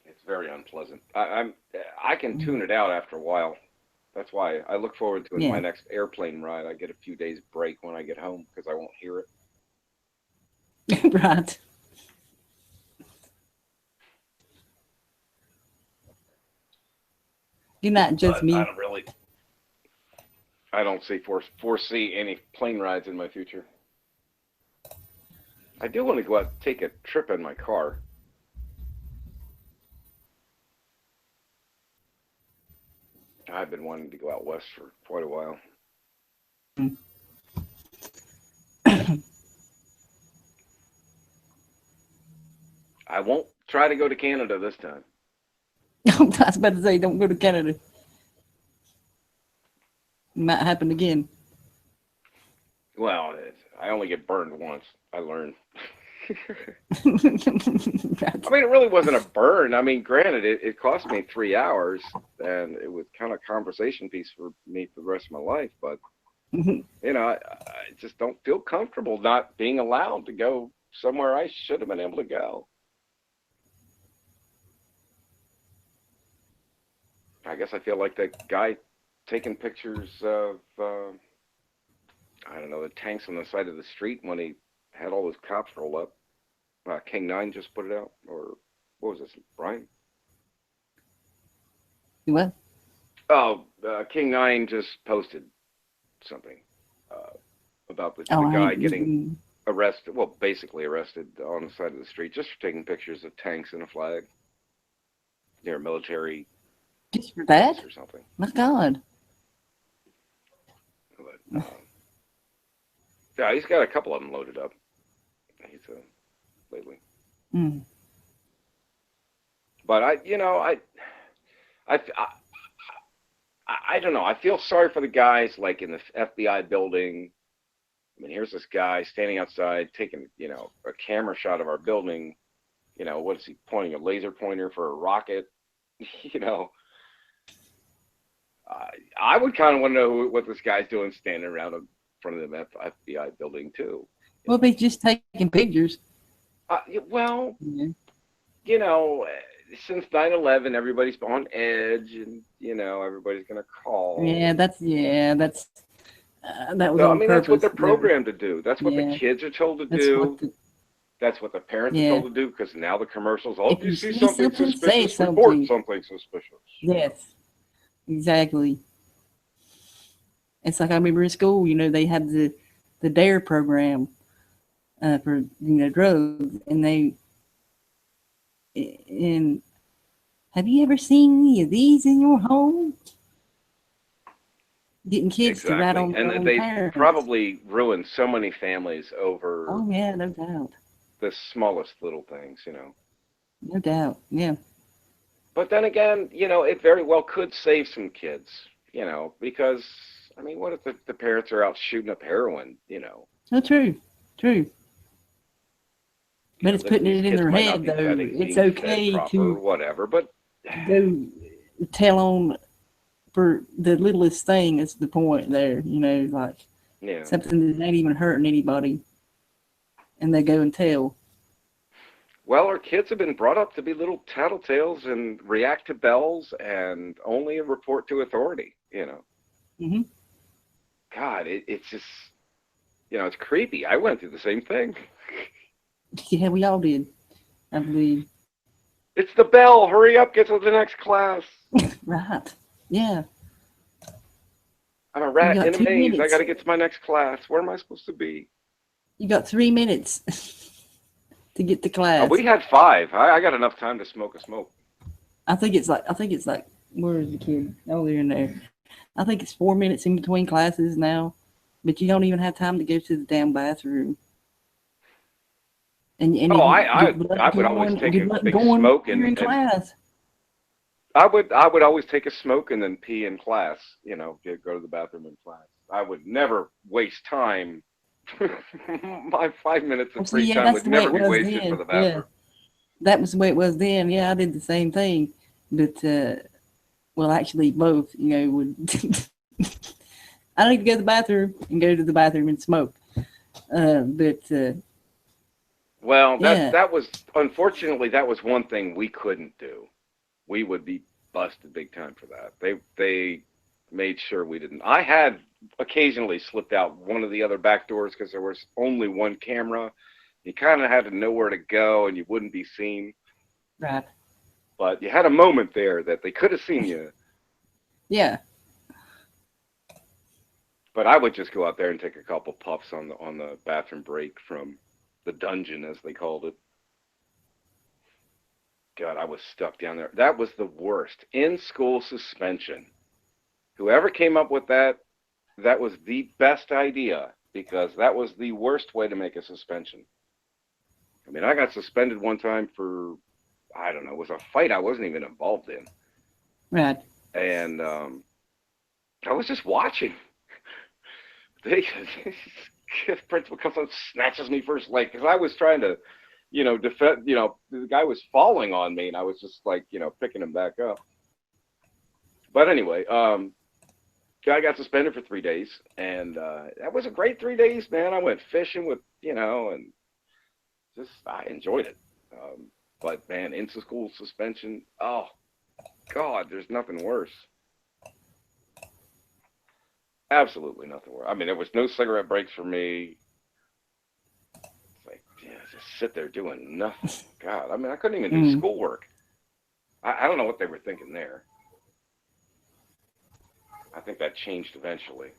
It's very unpleasant. I can tune it out after a while. That's why I look forward to my next airplane ride. I get a few days break when I get home because I won't hear it.
Right. You're not just me.
I don't foresee any plane rides in my future. I do want to go out and take a trip in my car. I've been wanting to go out west for quite a while. I won't try to go to Canada this time.
I was about to say, don't go to Canada. It might happen again.
Well, I only get burned once. I learned. I mean, it really wasn't a burn. I mean, granted, it cost me 3 hours, and it was kind of a conversation piece for me for the rest of my life. But, you know, I just don't feel comfortable not being allowed to go somewhere I should have been able to go. I guess I feel like that guy taking pictures of, I don't know, the tanks on the side of the street when he had all those cops roll up. King 9 just put it out, or what was this, Brian?
What?
Oh, King 9 just posted something about the guy getting arrested, well, basically arrested on the side of the street just for taking pictures of tanks and a flag. They're military.
Just for that?
Or something.
My God.
But, yeah, he's got a couple of them loaded up. He's lately. But I don't know. I feel sorry for the guys like in the FBI building. I mean, here's this guy standing outside taking, a camera shot of our building. What is he pointing? A laser pointer for a rocket? I would kind of want to know what this guy's doing standing around in front of the FBI building too.
Well, he's just taking pictures.
Since 9/11, everybody's on edge, and everybody's gonna call.
Yeah, that was.
So,
on purpose.
That's what they're programmed to do. That's what the kids are told to do. That's what the parents are told to do. Because now the commercials. Oh, if you see something suspicious, report something suspicious.
Yes, exactly. It's like I remember in school. They had the DARE program for drugs, and have you ever seen any of these in your home? Getting kids to write on their own
they
parents.
probably ruined so many families over.
Oh yeah, no doubt.
The smallest little things,
No doubt, yeah.
But then again, it very well could save some kids, because what if the parents are out shooting up heroin,
Oh, true. But it's putting it in their head, though. It's okay to
whatever, but
go tell on for the littlest thing. Is the point there? Something that ain't even hurting anybody, and they go and tell.
Well, our kids have been brought up to be little tattletales and react to bells and only report to authority.
Mm-hmm.
God, it's just it's creepy. I went through the same thing.
Yeah, we all did, I believe.
It's the bell. Hurry up, get to the next class.
Right. Yeah.
I'm a rat
got
in a
2
maze. I
minutes.
got to get to my next class. Where am I supposed to be?
You got 3 minutes to get to class.
We had 5. I got enough time to smoke a smoke.
I think it's like, where is the kid? Oh, they're in there. I think it's 4 minutes in between classes now, but you don't even have time to go to the damn bathroom. And
I would always take a big smoke
in class.
I would always take a smoke and then pee in class. You know, go to the bathroom in class. I would never waste time. My 5 minutes of free time would never be wasted for the bathroom.
Yeah. That was the way it was then. Yeah, I did the same thing, but well, actually, both. You know, would I need to go to the bathroom and go to the bathroom and smoke,
well,
yeah.
that was, unfortunately, that was one thing we couldn't do. We would be busted big time for that. They made sure we didn't. I had occasionally slipped out one of the other back doors because there was only one camera. You kind of had to know where to go and you wouldn't be seen.
Right.
But you had a moment there that they could have seen you.
Yeah.
But I would just go out there and take a couple puffs on the bathroom break from the dungeon, as they called it. God, I was stuck down there. That was the worst. In-school suspension. Whoever came up with that, that was the best idea, because that was the worst way to make a suspension. I mean, I got suspended one time for, I don't know, it was a fight I wasn't even involved in.
Right.
And I was just watching. The principal comes up, snatches me first leg, because I was trying to, defend, the guy was falling on me, and I was just like, picking him back up. But anyway, I got suspended for 3 days, and that was a great 3 days, man. I went fishing with, and just, I enjoyed it. But man, into-school suspension, oh, God, there's nothing worse. Absolutely nothing worse. I mean, there was no cigarette breaks for me. It's like, just sit there doing nothing. God, I mean, I couldn't even do schoolwork. I don't know what they were thinking there. I think that changed eventually.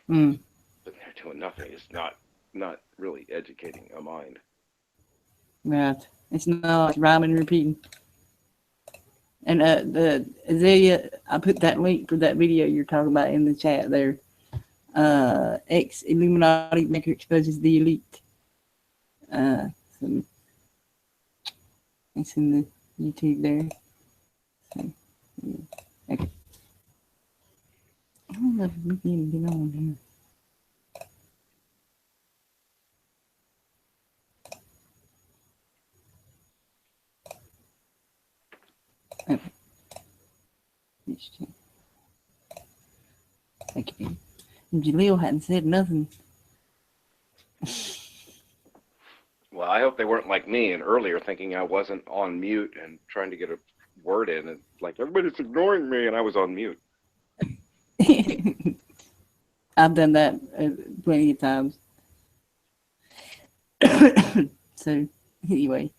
But they're doing nothing. It's not really educating a mind.
Right. It's not rhyming and repeating. And the Azalea, I put that link for that video you're talking about in the chat there. Ex-Illuminati maker exposes the elite. So it's in the YouTube there. So, yeah. Okay. I don't know if we can get on here. Okay. Thank you. And Jaleel hadn't said nothing.
Well, I hope they weren't like me and earlier thinking I wasn't on mute and trying to get a word in, and like everybody's ignoring me and I was on mute.
I've done that plenty of times. So anyway.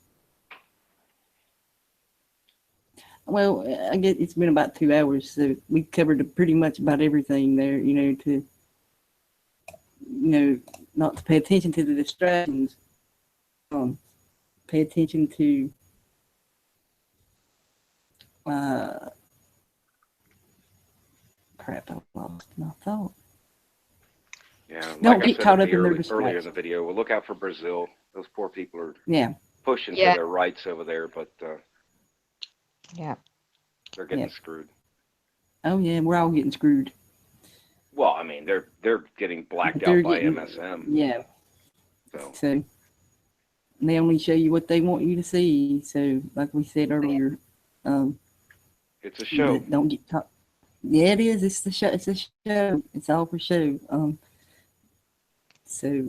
Well, I guess it's been about 2 hours, so we covered pretty much about everything there, not to pay attention to the distractions. Pay attention to crap, I lost my thought.
Yeah,
don't get caught up in their distractions.
Earlier in the video, we'll look out for Brazil. Those poor people are pushing for their rights over there, but they're getting screwed.
Oh yeah, we're all getting screwed.
Well, I mean, they're getting blacked out by MSM.
Yeah. So they only show you what they want you to see. So, like we said earlier,
it's a show.
Don't get caught. Yeah, it is. It's the show. It's a show. It's all for show. So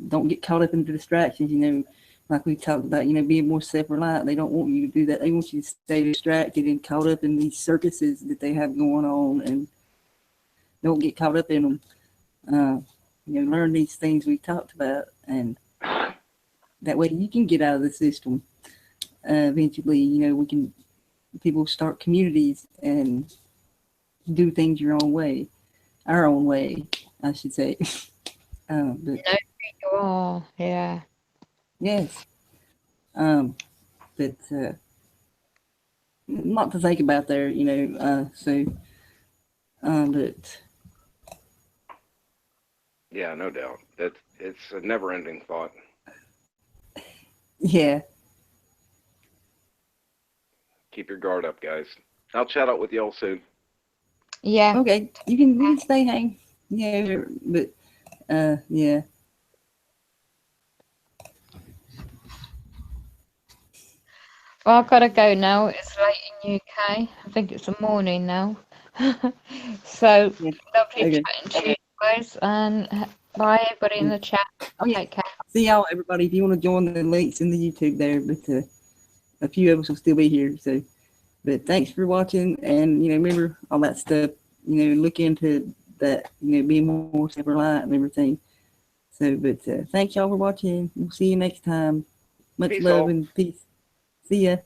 don't get caught up in the distractions. Like we talked about, being more self-reliant. They don't want you to do that. They want you to stay distracted and caught up in these circuses that they have going on, and don't get caught up in them. Learn these things we talked about, and that way you can get out of the system. eventually, we can, people start communities and do things our own way, I should say. But
You are, yeah.
yes, but lot to think about there, so, but
Yeah, no doubt. It's a never-ending thought.
yeah,
Keep your guard up, guys. I'll chat out with y'all soon.
Yeah.
okay, you can stay hang, yeah, but yeah.
Well, I've got to go now. It's late in UK. I think it's the morning now. So
Yeah.
lovely
Okay.
chatting to you guys, and bye everybody in the chat.
Oh yeah.
Take care.
See y'all, everybody. If you want to join the links in the YouTube there, but a few of us will still be here. So, but thanks for watching, and remember all that stuff. Look into that. Being more self-reliant and everything. So, but thank y'all for watching. We'll see you next time. Much
Peace
love
all.
and peace. See ya.